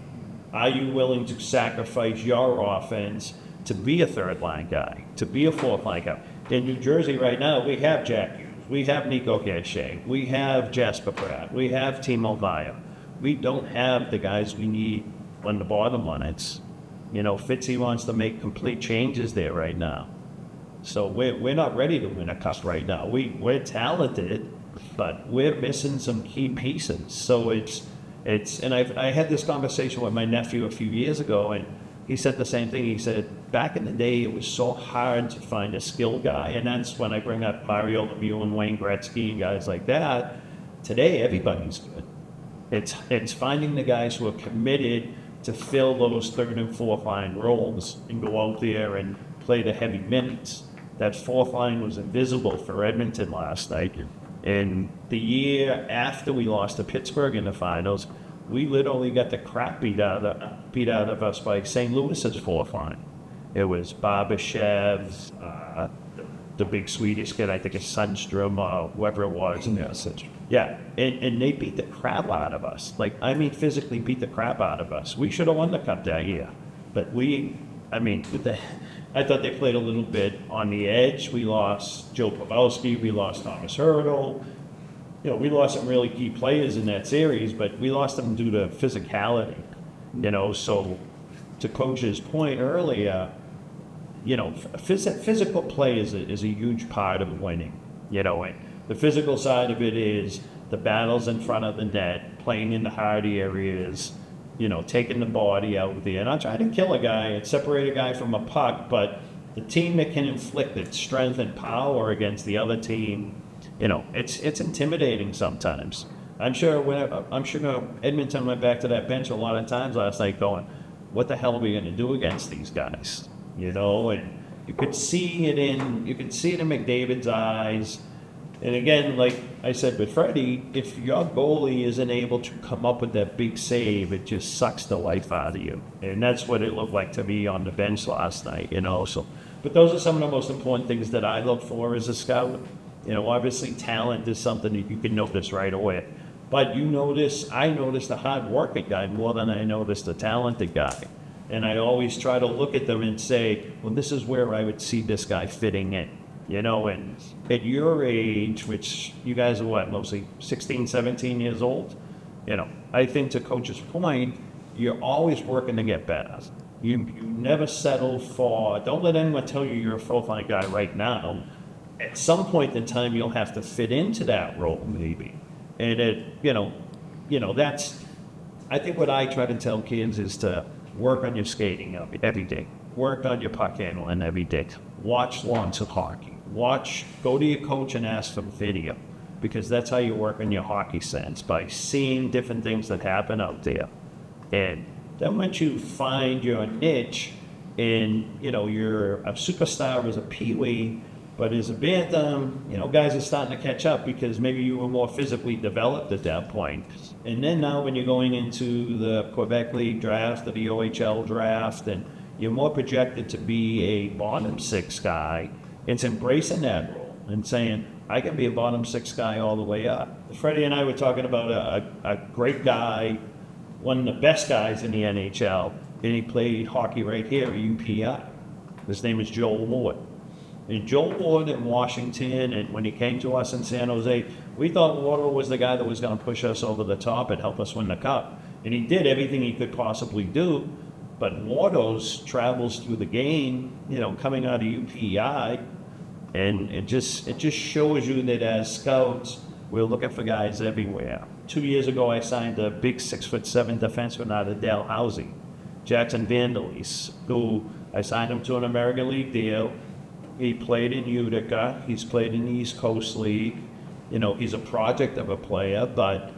Are you willing to sacrifice your offense to be a third-line guy, to be a fourth-line guy? In New Jersey right now, we have Jack Hughes, we have Nico Cachet, we have Jasper Pratt, we have Timo Meier. We don't have the guys we need on the bottom line. It's, Fitzy wants to make complete changes there right now. So we're not ready to win a cup right now. We're talented, but we're missing some key pieces. So and I had this conversation with my nephew a few years ago, and he said the same thing. He said, back in the day, it was so hard to find a skilled guy, and that's when I bring up Mario Lemieux and Wayne Gretzky and guys like that. Today, everybody's good. It's finding the guys who are committed to fill those third and fourth line roles and go out there and play the heavy minutes. That fourth line was invisible for Edmonton last night. And the year after we lost to Pittsburgh in the finals, we literally got the crap beat out of us by St. Louis's fourth line. It was Barbashev, the big Swedish kid, I think it's Sundstrom, whoever it was. Yeah, Sundstrom. Yeah, and they beat the crap out of us. Physically beat the crap out of us. We should have won the cup that year. But I thought they played a little bit on the edge. We lost Joe Pavelski, we lost Thomas Hurdle. We lost some really key players in that series, but we lost them due to physicality. So to Coach's point earlier, physical play is a huge part of winning. And the physical side of it is the battles in front of the net, playing in the hard areas, taking the body out there. Not trying to kill a guy and separate a guy from a puck, but the team that can inflict its strength and power against the other team, it's intimidating sometimes. I'm sure Edmonton went back to that bench a lot of times last night going, what the hell are we going to do against these guys? And you could see it in McDavid's eyes. And again, like I said with Freddie, if your goalie isn't able to come up with that big save, it just sucks the life out of you. And that's what it looked like to me on the bench last night, So, but those are some of the most important things that I look for as a scout. You know, obviously talent is something that you can notice right away. But I notice the hard-working guy more than I notice the talented guy. And I always try to look at them and say, well, this is where I would see this guy fitting in. You know, and at your age, which you guys are what, mostly 16, 17 years old? You know, I think to Coach's point, you're always working to get better. You never settle for, don't let anyone tell you you're a full-time guy right now. At some point in time, you'll have to fit into that role, maybe. And that's, I think what I try to tell kids is to work on your skating every day. Work on your puck handling every day. Watch lots of hockey. Go to your coach and ask for video, because that's how you work on your hockey sense, by seeing different things that happen out there. And then once you find your niche, and you're a superstar as a peewee, but as a bantam, guys are starting to catch up because maybe you were more physically developed at that point. And then now when you're going into the Quebec League draft or the OHL draft, and you're more projected to be a bottom six guy, it's embracing that role and saying, I can be a bottom six guy all the way up. Freddie and I were talking about a great guy, one of the best guys in the NHL, and he played hockey right here at UPI. His name is Joel Ward. And Joel Ward in Washington, and when he came to us in San Jose, we thought Ward was the guy that was going to push us over the top and help us win the cup. And he did everything he could possibly do. But Wardos travels through the game, coming out of UPI, and it just shows you that as scouts, we're looking for guys everywhere. 2 years ago, I signed a big 6'7" defenseman out of Dalhousie, Jackson Vandelis, who I signed him to an American League deal. He played in Utica. He's played in the East Coast League. He's a project of a player, but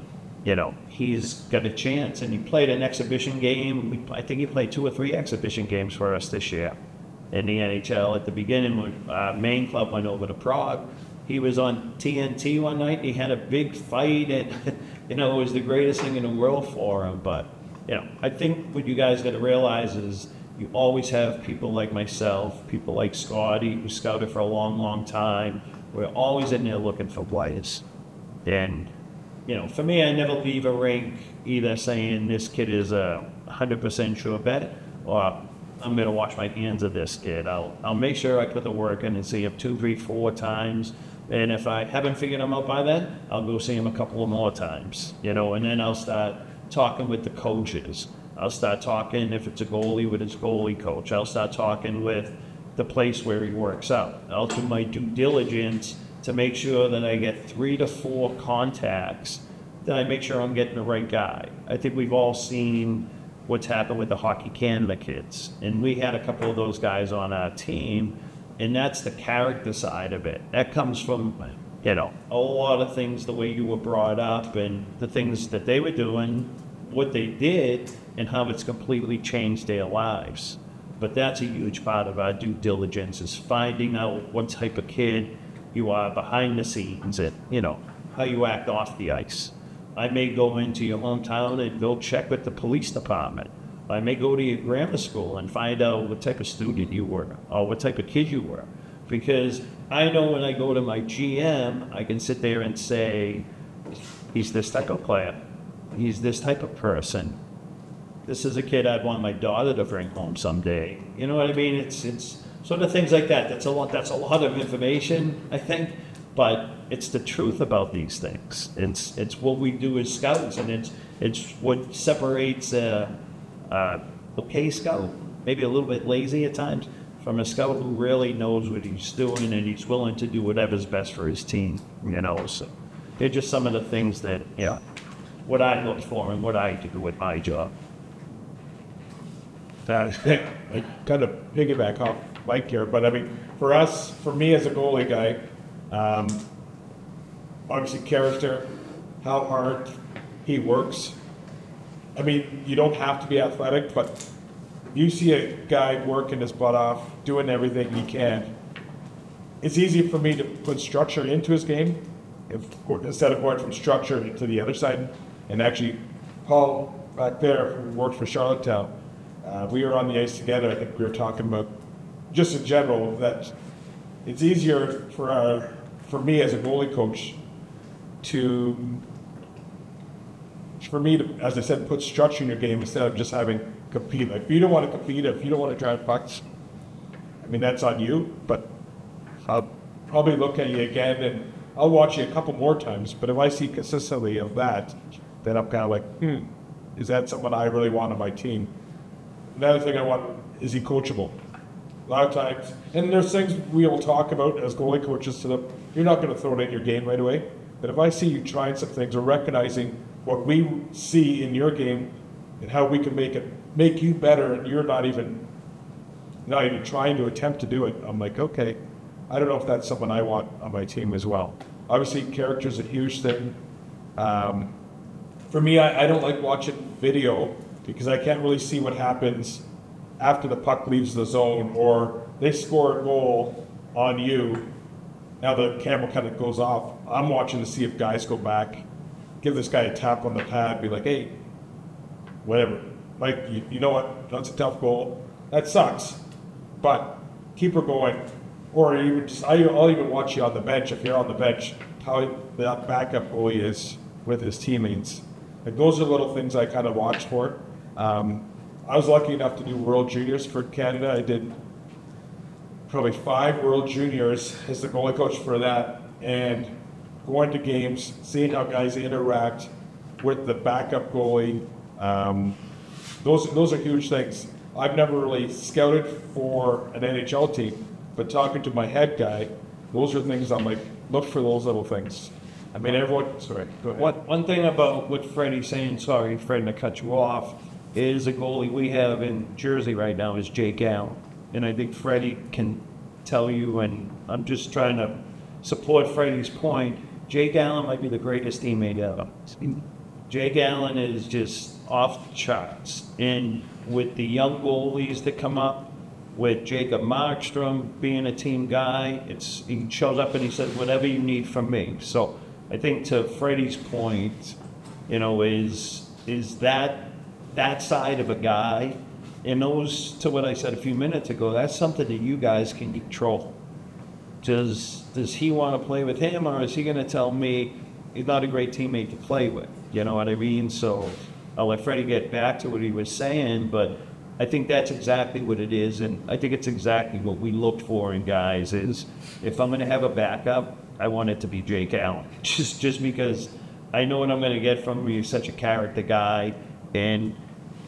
he's got a chance. And he played an exhibition game. I think he played 2 or 3 exhibition games for us this year in the NHL. At the beginning, when main club went over to Prague, he was on TNT one night. He had a big fight, and it was the greatest thing in the world for him. But I think what you guys got to realize is you always have people like myself, people like Scotty, who scouted for a long, long time. We're always in there looking for players. And for me, I never leave a rink either saying this kid is a 100% sure bet, or I'm going to wash my hands of this kid. I'll make sure I put the work in and see him 2, 3, 4 times. And if I haven't figured him out by then, I'll go see him a couple of more times, and then I'll start talking with the coaches. I'll start talking, if it's a goalie, with his goalie coach. I'll start talking with the place where he works out. I'll do my due diligence to make sure that I get 3 to 4 contacts, that I make sure I'm getting the right guy. I think we've all seen what's happened with the Hockey Canada kids. And we had a couple of those guys on our team, and that's the character side of it. That comes from, a lot of things, the way you were brought up and the things that they were doing, what they did, and how it's completely changed their lives. But that's a huge part of our due diligence, is finding out what type of kid you are behind the scenes and, how you act off the ice. I may go into your hometown and go check with the police department. I may go to your grammar school and find out what type of student you were or what type of kid you were. Because I know when I go to my GM, I can sit there and say, he's this type of player. He's this type of person. This is a kid I'd want my daughter to bring home someday. You know what I mean? It's sort of things like that. That's a lot of information, I think, but it's the truth about these things. It's what we do as scouts, and it's what separates a okay scout, maybe a little bit lazy at times, from a scout who really knows what he's doing and he's willing to do whatever's best for his team. So they're just some of the things that what I look for and what I do with my job. I kind of piggyback off Mike here, but I mean, for me as a goalie guy, obviously character, how hard he works. I mean, you don't have to be athletic, but you see a guy working his butt off, doing everything he can. It's easy for me to put structure into his game instead of going from structure to the other side. And actually, Paul back there, who worked for Charlottetown, we were on the ice together. I think we were talking about, just in general, that it's easier for for me as a goalie coach for me to, as I said, put structure in your game instead of just having compete. Like, if you don't want to compete, if you don't want to drive pucks, I mean, that's on you, but I'll probably look at you again and I'll watch you a couple more times. But if I see consistently of that, then I'm kind of like, is that someone I really want on my team? Another thing I want, is he coachable? A lot of times, and there's things we will talk about as goalie coaches to them. You're not going to throw it in your game right away. But if I see you trying some things or recognizing what we see in your game and how we can make you better, and you're not even trying to attempt to do it, I'm like, okay, I don't know if that's someone I want on my team as well. Obviously, character is a huge thing. For me, I don't like watching video because I can't really see what happens after the puck leaves the zone or they score a goal on you. Now the camera kind of goes off. I'm watching to see if guys go back, give this guy a tap on the pad, be like, hey, whatever. Mike, you know what? That's a tough goal. That sucks. But keep her going. Or even I'll even watch you on the bench, if you're on the bench, how that backup goalie is with his teammates. Like, those are little things I kind of watch for. I was lucky enough to do World Juniors for Canada. I did probably 5 World Juniors as the goalie coach for that, and going to games, seeing how guys interact with the backup goalie. Those are huge things. I've never really scouted for an NHL team, but talking to my head guy, those are things I'm like, look for those little things. I mean, everyone, sorry, go ahead. One thing about what Freddie's saying, sorry, Fred, to cut you off, is a goalie we have in Jersey right now is Jake Allen. And I think Freddie can tell you, and I'm just trying to support Freddie's point, Jake Allen might be the greatest teammate ever. Jake Allen is just off the charts. And with the young goalies that come up, with Jacob Markstrom being a team guy, he shows up and he says, whatever you need from me. So I think to Freddie's point, is that side of a guy, and those, to what I said a few minutes ago, that's something that you guys can control. Does he want to play with him, or is he going to tell me he's not a great teammate to play with? You know what I mean? So I'll let Freddie get back to what he was saying, but I think that's exactly what it is, and I think it's exactly what we look for in guys is, if I'm going to have a backup, I want it to be Jake Allen. Just because I know what I'm going to get from him. He's such a character guy, and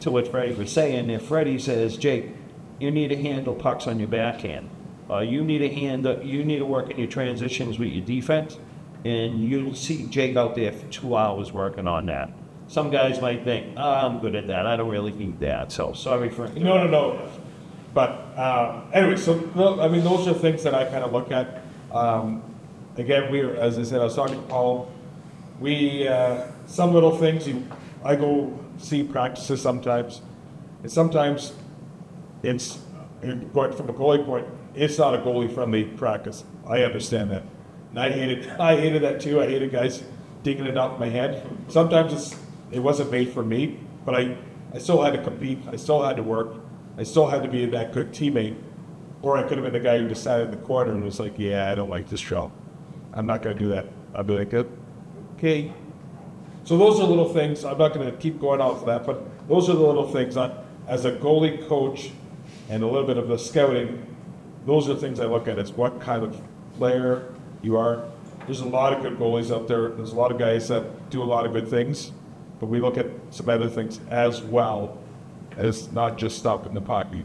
to what Freddie was saying, if Freddie says, Jake, you need to handle pucks on your backhand, you need to work in your transitions with your defense, and you'll see Jake out there for 2 hours working on that. Some guys might think, I'm good at that. I don't really need that. So sorry for... No. But anyway, so, those are things that I kind of look at. Again, as I said, I was talking to Paul. Some little things, I go see practices sometimes. And sometimes it's, going from a goalie point, it's not a goalie-friendly practice. I understand that. And I hated that too. I hated guys digging it out my head. Sometimes it wasn't made for me, but I still had to compete. I still had to work. I still had to be that good teammate. Or I could have been the guy who just sat in the corner and was like, yeah, I don't like this show. I'm not going to do that. I'll be like, okay. So those are little things. I'm not going to keep going off that, but those are the little things. As a goalie coach and a little bit of the scouting, those are things I look at. It's what kind of player you are. There's a lot of good goalies out there. There's a lot of guys that do a lot of good things. But we look at some other things as well as not just stopping the pocket.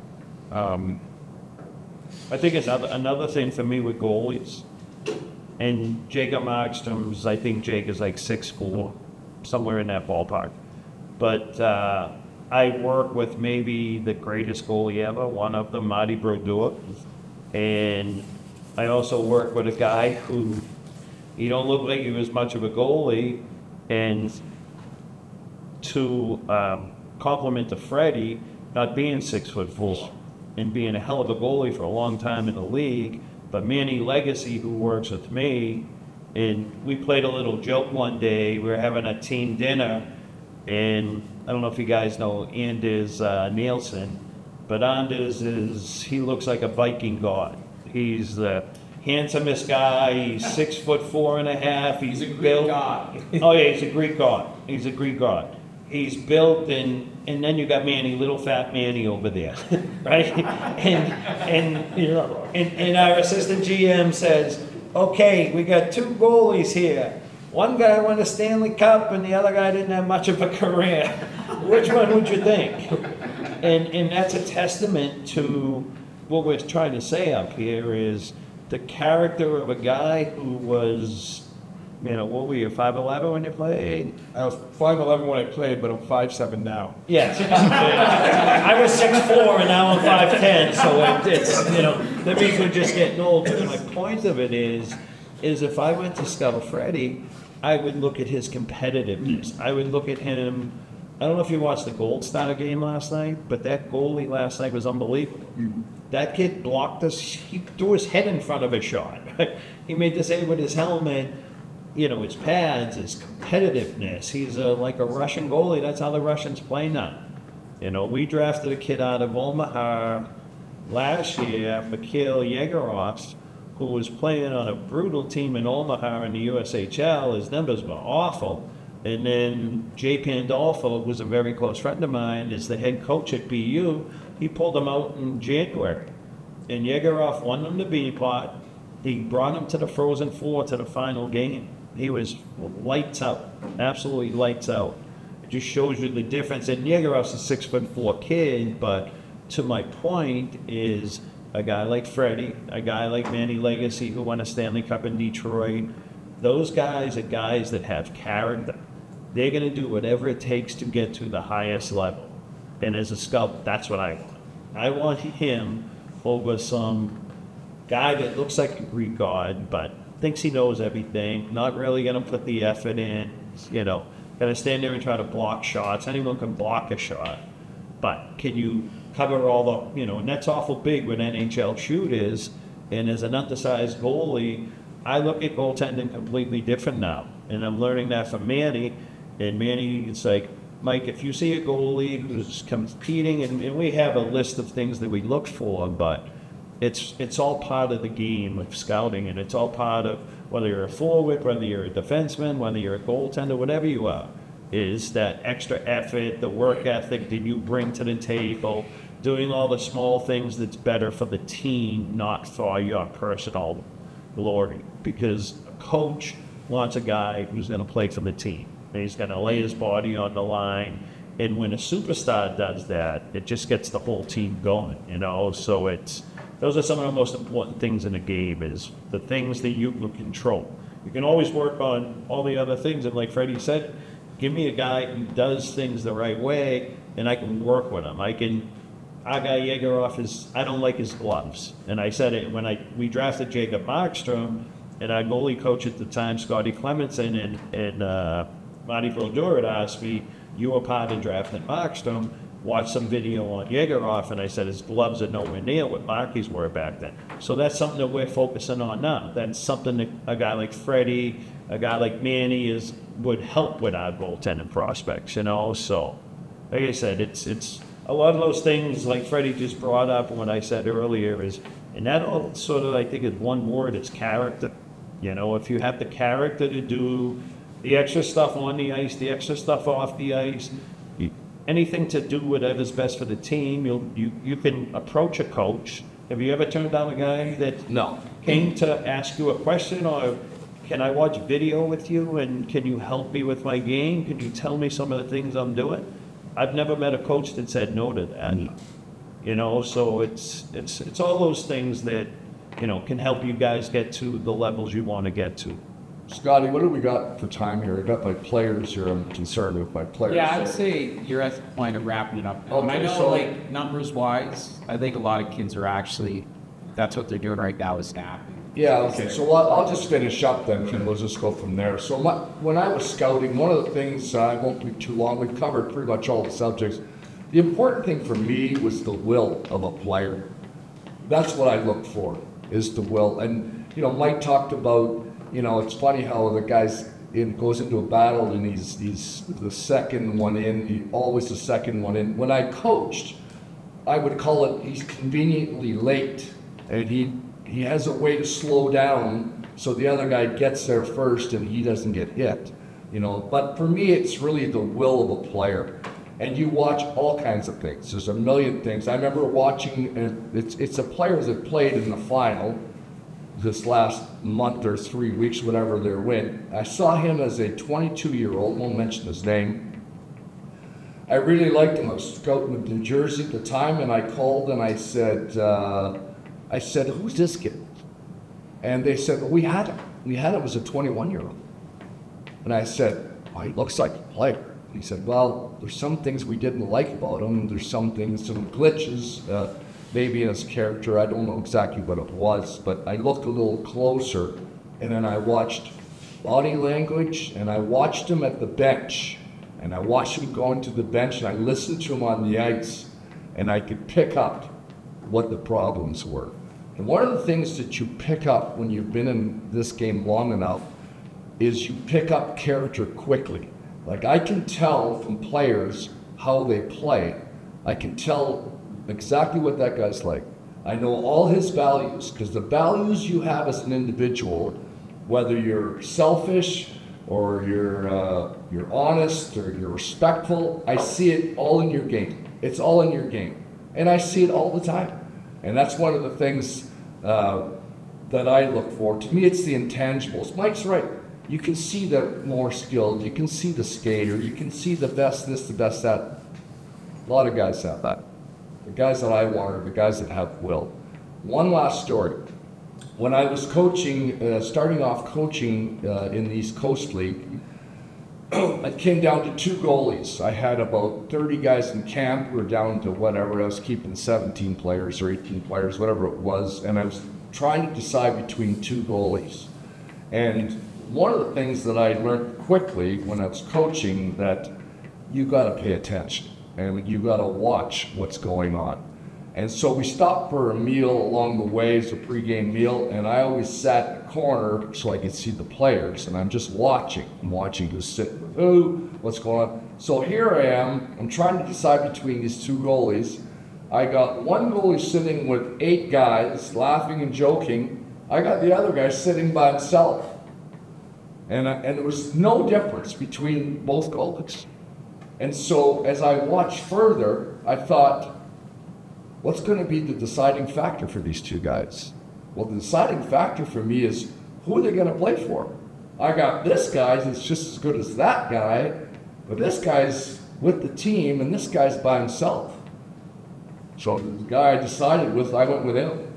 I think it's another thing for me with goalies, and Jacob Markstrom's, I think Jake is like 6'4", somewhere in that ballpark. But I work with maybe the greatest goalie ever, one of them, Marty Brodeur. And I also work with a guy who, he don't look like he was much of a goalie, and to compliment to Freddie, not being 6'4" and being a hell of a goalie for a long time in the league, but Manny Legacy, who works with me, and we played a little joke one day. We were having a team dinner, and I don't know if you guys know Anders Nielsen, but Anders he looks like a Viking god. He handsomest guy. He's 6'4.5". He's a Greek built. god. Oh yeah, he's a Greek god. He's a Greek god. He's built, and then you got Manny, little fat Manny over there, right? And our assistant GM says, okay, we got two goalies here. One guy won a Stanley Cup, and the other guy didn't have much of a career. Which one would you think? And that's a testament to what we're trying to say up here is the character of a guy who was, what were you, 5'11" when you played? I was 5'11" when I played, but I'm 5'7" now. Yes. I was 6'4" and now I'm 5'10", so it's, that means we're just getting old. But my point of it is if I went to scout Freddy, I would look at his competitiveness. I would look at him. I don't know if you watched the Gold Star game last night, but that goalie last night was unbelievable. That kid blocked us. He threw his head in front of a shot. He made the save with his helmet. His pads, his competitiveness. He's like a Russian goalie. That's how the Russians play now. We drafted a kid out of Omaha last year, Mikhail Yegorov, who was playing on a brutal team in Omaha in the USHL. His numbers were awful. And then Jay Pandolfo was a very close friend of mine, is the head coach at BU. He pulled him out in January. And Yegorov won him the B-pot. He brought him to the Frozen Four to the final game. He was lights out, absolutely lights out. It just shows you the difference. And Yegorov's a 6'4" kid, but to my point is a guy like Freddy, a guy like Manny Legacy who won a Stanley Cup in Detroit. Those guys are guys that have character. They're going to do whatever it takes to get to the highest level. And as a scout, that's what I want. I want him over some guy that looks like a Greek god, but thinks he knows everything, not really going to put the effort in, going to stand there and try to block shots. Anyone can block a shot, but can you cover all the, and that's awful big when NHL shoot is. And as an undersized goalie, I look at goaltending completely different now. And I'm learning that from Manny. And Manny, it's like, Mike, if you see a goalie who's competing, and we have a list of things that we look for, but it's all part of the game of scouting, and it's all part of whether you're a forward, whether you're a defenseman, whether you're a goaltender, whatever you are, is that extra effort, the work ethic that you bring to the table, doing all the small things that's better for the team, not for your personal glory. Because a coach wants a guy who's going to play for the team. And he's going to lay his body on the line. And when a superstar does that, it just gets the whole team going, So those are some of the most important things in a game, is the things that you can control. You can always work on all the other things. And like Freddie said, give me a guy who does things the right way, and I can work with him. Our guy Yegorov I don't like his gloves. And I said it when we drafted Jacob Markstrom, and our goalie coach at the time, Scotty Clemenson, and Marty Brodeur asked me, you were part of drafting Markstrom, watched some video on Yegorov, and I said his gloves are nowhere near what Marky's were back then. So that's something that we're focusing on now. That's something that a guy like Freddie, a guy like Manny would help with our goaltending prospects, So, like I said, it's a lot of those things like Freddie just brought up, and what I said earlier is, and that all sort of, I think, is one word, it's character. If you have the character to do the extra stuff on the ice, the extra stuff off the ice, anything to do whatever's best for the team, you can approach a coach. Have you ever turned down a guy that came to ask you a question, or can I watch video with you, and can you help me with my game? Can you tell me some of the things I'm doing? I've never met a coach that said no to that. So it's all those things that, can help you guys get to the levels you want to get to. Scotty, what do we got for time here? I got my players here. I'm concerned with my players. Yeah, I'd say you're at the point of wrapping it up. Okay, I know, so- numbers-wise, I think a lot of kids are actually, that's what they're doing right now is snapping. Yeah, okay, so I'll just finish up then, and we'll just go from there. So when I was scouting, one of the things, I won't be too long, we've covered pretty much all the subjects. The important thing for me was the will of a player. That's what I look for, is the will. And, Mike talked about, it's funny how the guy's goes into a battle and he's the second one in, always the second one in. When I coached, I would call it he's conveniently late, and he has a way to slow down so the other guy gets there first and he doesn't get hit. You know, but for me, it's really the will of a player. And you watch all kinds of things. There's a million things. I remember watching, it's a player that played in the final this last month or 3 weeks, whatever they're in. I saw him as a 22-year-old, won't mention his name. I really liked him. I was scouting in New Jersey at the time, and I called and I said, who's this kid? And they said, well, we had him. We had him as a 21-year-old. And I said, well, he looks like a player. He said, well, there's some things we didn't like about him. There's some things, some glitches, maybe in his character. I don't know exactly what it was, but I looked a little closer, and then I watched body language, and I watched him at the bench, and I watched him going to the bench, and I listened to him on the ice, and I could pick up what the problems were. And one of the things that you pick up when you've been in this game long enough is you pick up character quickly. Like, I can tell from players how they play. I can tell exactly what that guy's like. I know all his values, because the values you have as an individual, whether you're selfish or you're honest or you're respectful, I see it all in your game. It's all in your game. And I see it all the time. And that's one of the things that I look for. To me, it's the intangibles. Mike's right. You can see the more skilled, you can see the skater, you can see the best this, the best that. A lot of guys have that. The guys that I want are the guys that have will. One last story. When I was coaching, starting off coaching in the East Coast League, it came down to 2 goalies. I had about 30 guys in camp. We were down to whatever. I was keeping 17 players or 18 players, whatever it was, and I was trying to decide between 2 goalies. And one of the things that I learned quickly when I was coaching, that you got to pay attention and you got to watch what's going on. And so we stopped for a meal along the way, it's a pregame meal, and I always sat in the corner so I could see the players, and I'm just watching. I'm watching who's sitting with who, what's going on. So here I am, I'm trying to decide between these 2 goalies. I got one goalie sitting with 8 guys, laughing and joking. I got the other guy sitting by himself. And there was no difference between both goalies. And so as I watched further, I thought, what's going to be the deciding factor for these 2 guys? Well, the deciding factor for me is who are they going to play for? I got this guy that's just as good as that guy, but this guy's with the team and this guy's by himself. So the guy I decided with, I went with him.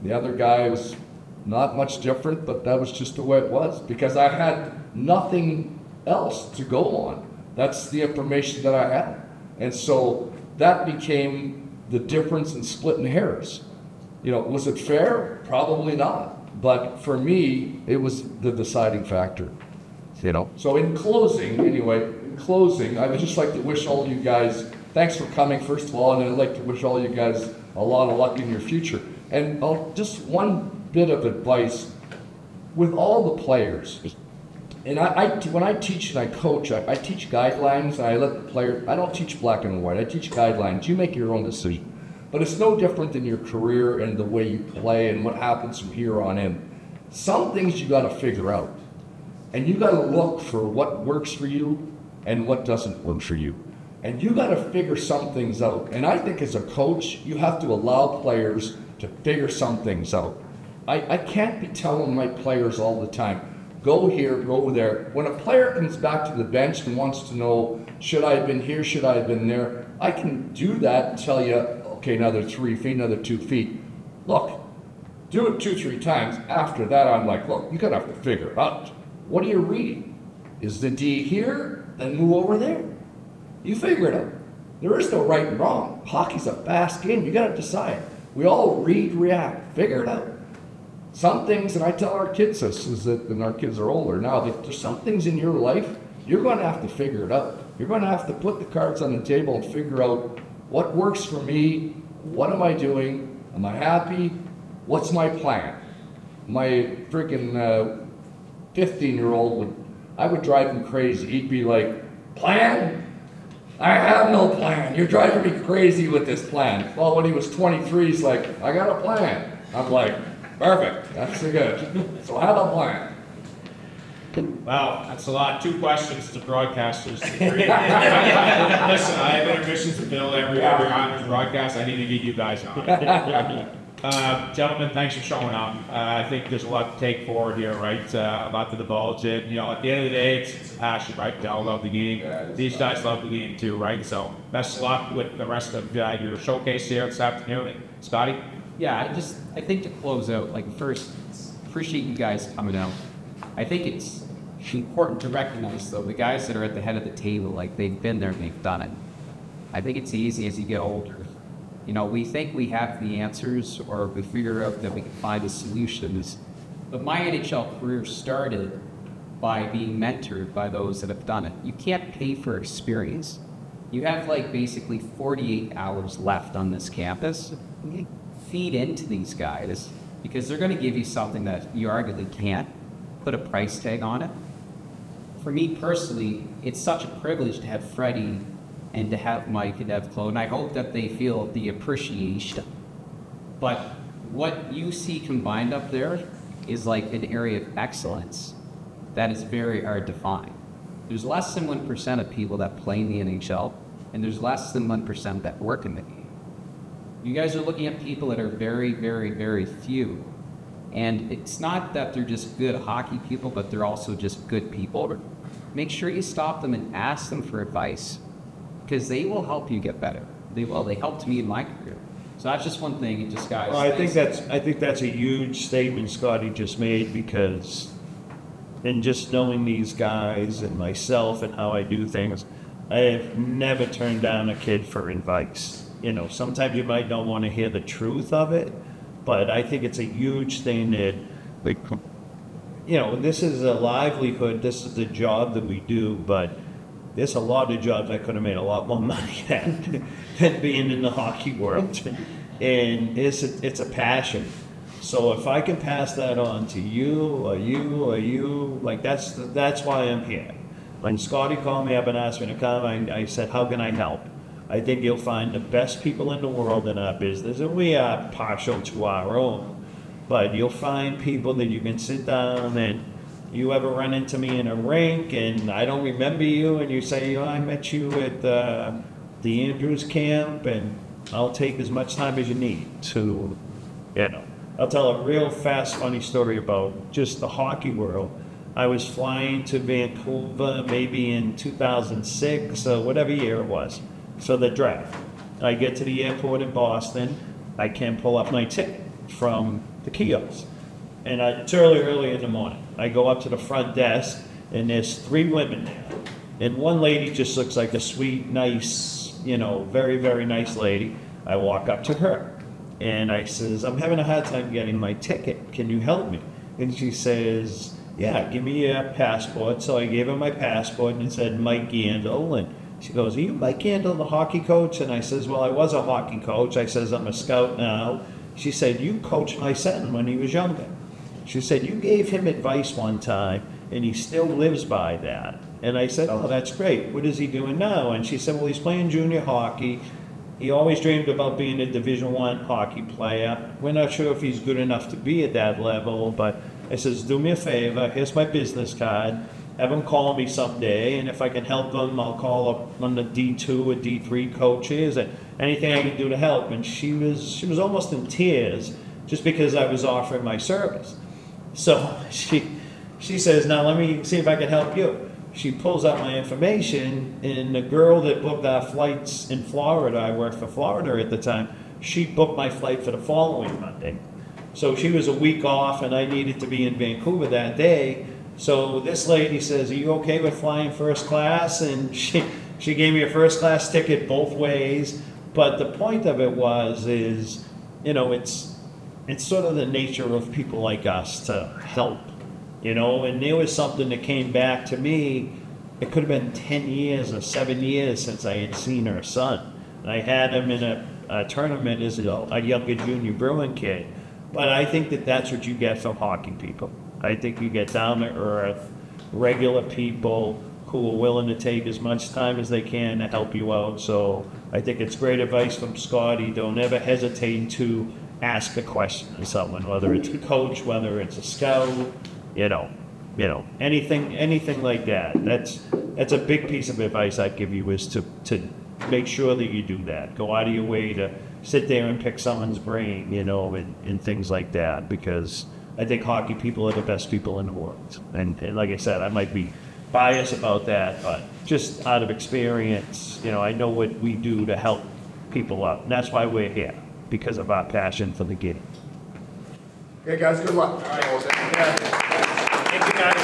The other guy was not much different, but that was just the way it was because I had nothing else to go on. That's the information that I had. And so that became the difference in splitting hairs. You know, was it fair? Probably not. But for me, it was the deciding factor. You know. So in closing, I would just like to wish all you guys, thanks for coming, first of all, and I'd like to wish all you guys a lot of luck in your future. And just one bit of advice with all the players. And when I teach and I coach, I teach guidelines, and I let the player, I don't teach black and white, I teach guidelines. You make your own decision. But it's no different than your career and the way you play and what happens from here on in. Some things you gotta figure out. And you gotta look for what works for you and what doesn't work for you. And you gotta figure some things out. And I think as a coach, you have to allow players to figure some things out. I can't be telling my players all the time, go here, go there. When a player comes back to the bench and wants to know, should I have been here, should I have been there? I can do that and tell you, okay, another 3 feet, another 2 feet. Look, do it 2-3 times. After that, I'm like, look, you're gonna have to figure it out. What are you reading? Is the D here? Then move over there. You figure it out. There is no right and wrong. Hockey's a fast game. You gotta decide. We all read, react, figure it out. Some things, and I tell our kids this, is that when our kids are older now, that there's some things in your life, you're going to have to figure it out. You're going to have to put the cards on the table and figure out what works for me, what am I doing, am I happy, what's my plan? My freaking 15-year-old, I would drive him crazy. He'd be like, plan? I have no plan. You're driving me crazy with this plan. Well, when he was 23, he's like, I got a plan. I'm like, perfect, that's good. So I have a plan. Wow, that's a lot. 2 questions to broadcasters. Listen, I have intermissions to fill every Honors broadcast. I need to get you guys on. Gentlemen, thanks for showing up. I think there's a lot to take forward here, right? A lot to divulge it. You know, at the end of the day, it's a passion, right? They all love the game. These guys love the game too, right? So best of luck with the rest of your showcase here this afternoon. Scotty? Yeah, I think to close out, like first, appreciate you guys coming out. I think it's important to recognize though, the guys that are at the head of the table, like they've been there and they've done it. I think it's easy as you get older. You know, we think we have the answers or we figure out that we can find the solutions. But my NHL career started by being mentored by those that have done it. You can't pay for experience. You have like basically 48 hours left on this campus. You feed into these guys because they're going to give you something that you arguably can't put a price tag on it. For me personally, it's such a privilege to have Freddy and to have Mike and to have Claude, and I hope that they feel the appreciation. But what you see combined up there is like an area of excellence that is very hard to find. There's less than 1% of people that play in the NHL, and there's less than 1% that work in the game. You guys are looking at people that are very, very, very few. And it's not that they're just good hockey people, but they're also just good people. Make sure you stop them and ask them for advice, because they will help you get better. They will. They helped me in my career. So that's just one thing. Just guys. Well, I think that's a huge statement Scotty just made, because in just knowing these guys and myself and how I do things, I have never turned down a kid for advice. You know, sometimes you might not want to hear the truth of it, but I think it's a huge thing that, like, you know, this is a livelihood, this is the job that we do, but there's a lot of jobs I could have made a lot more money at than being in the hockey world. And it's a passion. So if I can pass that on to you, like that's why I'm here. When Scotty called me up and asked me to come, I said, how can I help? I think you'll find the best people in the world in our business, and we are partial to our own, but you'll find people that you can sit down and you ever run into me in a rink and I don't remember you, and you say, I met you at the Andrews camp, and I'll take as much time as you need to, you know. I'll tell a real fast, funny story about just the hockey world. I was flying to Vancouver maybe in 2006 or whatever year it was for the draft. I get to the airport in Boston. I can't pull up my ticket from the kiosk. And it's early in the morning. I go up to the front desk, and there's 3 women there. And one lady just looks like a sweet, nice, you know, very, very nice lady. I walk up to her, and I says, I'm having a hard time getting my ticket. Can you help me? And she says, yeah, give me your passport. So I gave her my passport, and it said Mike Yandle. And she goes, are you Mike Yandle, the hockey coach? And I says, well, I was a hockey coach. I says, I'm a scout now. She said, you coached my son when he was younger. She said, you gave him advice one time, and he still lives by that. And I said, oh, that's great. What is he doing now? And she said, well, he's playing junior hockey. He always dreamed about being a Division I hockey player. We're not sure if he's good enough to be at that level, but I says, do me a favor. Here's my business card. Have him call me someday, and if I can help him, I'll call up on the D2 or D3 coaches and anything I can do to help. And she was almost in tears just because I was offering my service. So she says, now let me see if I can help you. She pulls out my information, and the girl that booked our flights in Florida, I worked for Florida at the time, she booked my flight for the following Monday. So she was a week off, and I needed to be in Vancouver that day. So this lady says, are you okay with flying first class? And she gave me a first class ticket both ways. But the point of it is, you know, it's sort of the nature of people like us to help, you know. And there was something that came back to me. It could have been 10 years or 7 years since I had seen her son. And I had him in a tournament as a younger junior Bruin kid. But I think that that's what you get from hockey people. I think you get down to earth, regular people who are willing to take as much time as they can to help you out. So I think it's great advice from Scotty. Don't ever hesitate to ask a question to someone, whether it's a coach, whether it's a scout, you know, anything like that. That's a big piece of advice I'd give you, is to make sure that you do that. Go out of your way to sit there and pick someone's brain, and things like that, because I think hockey people are the best people in the world. And like I said, I might be biased about that, but just out of experience, I know what we do to help people up. And that's why we're here, because of our passion for the game. Okay, guys, good luck. Thank you, guys.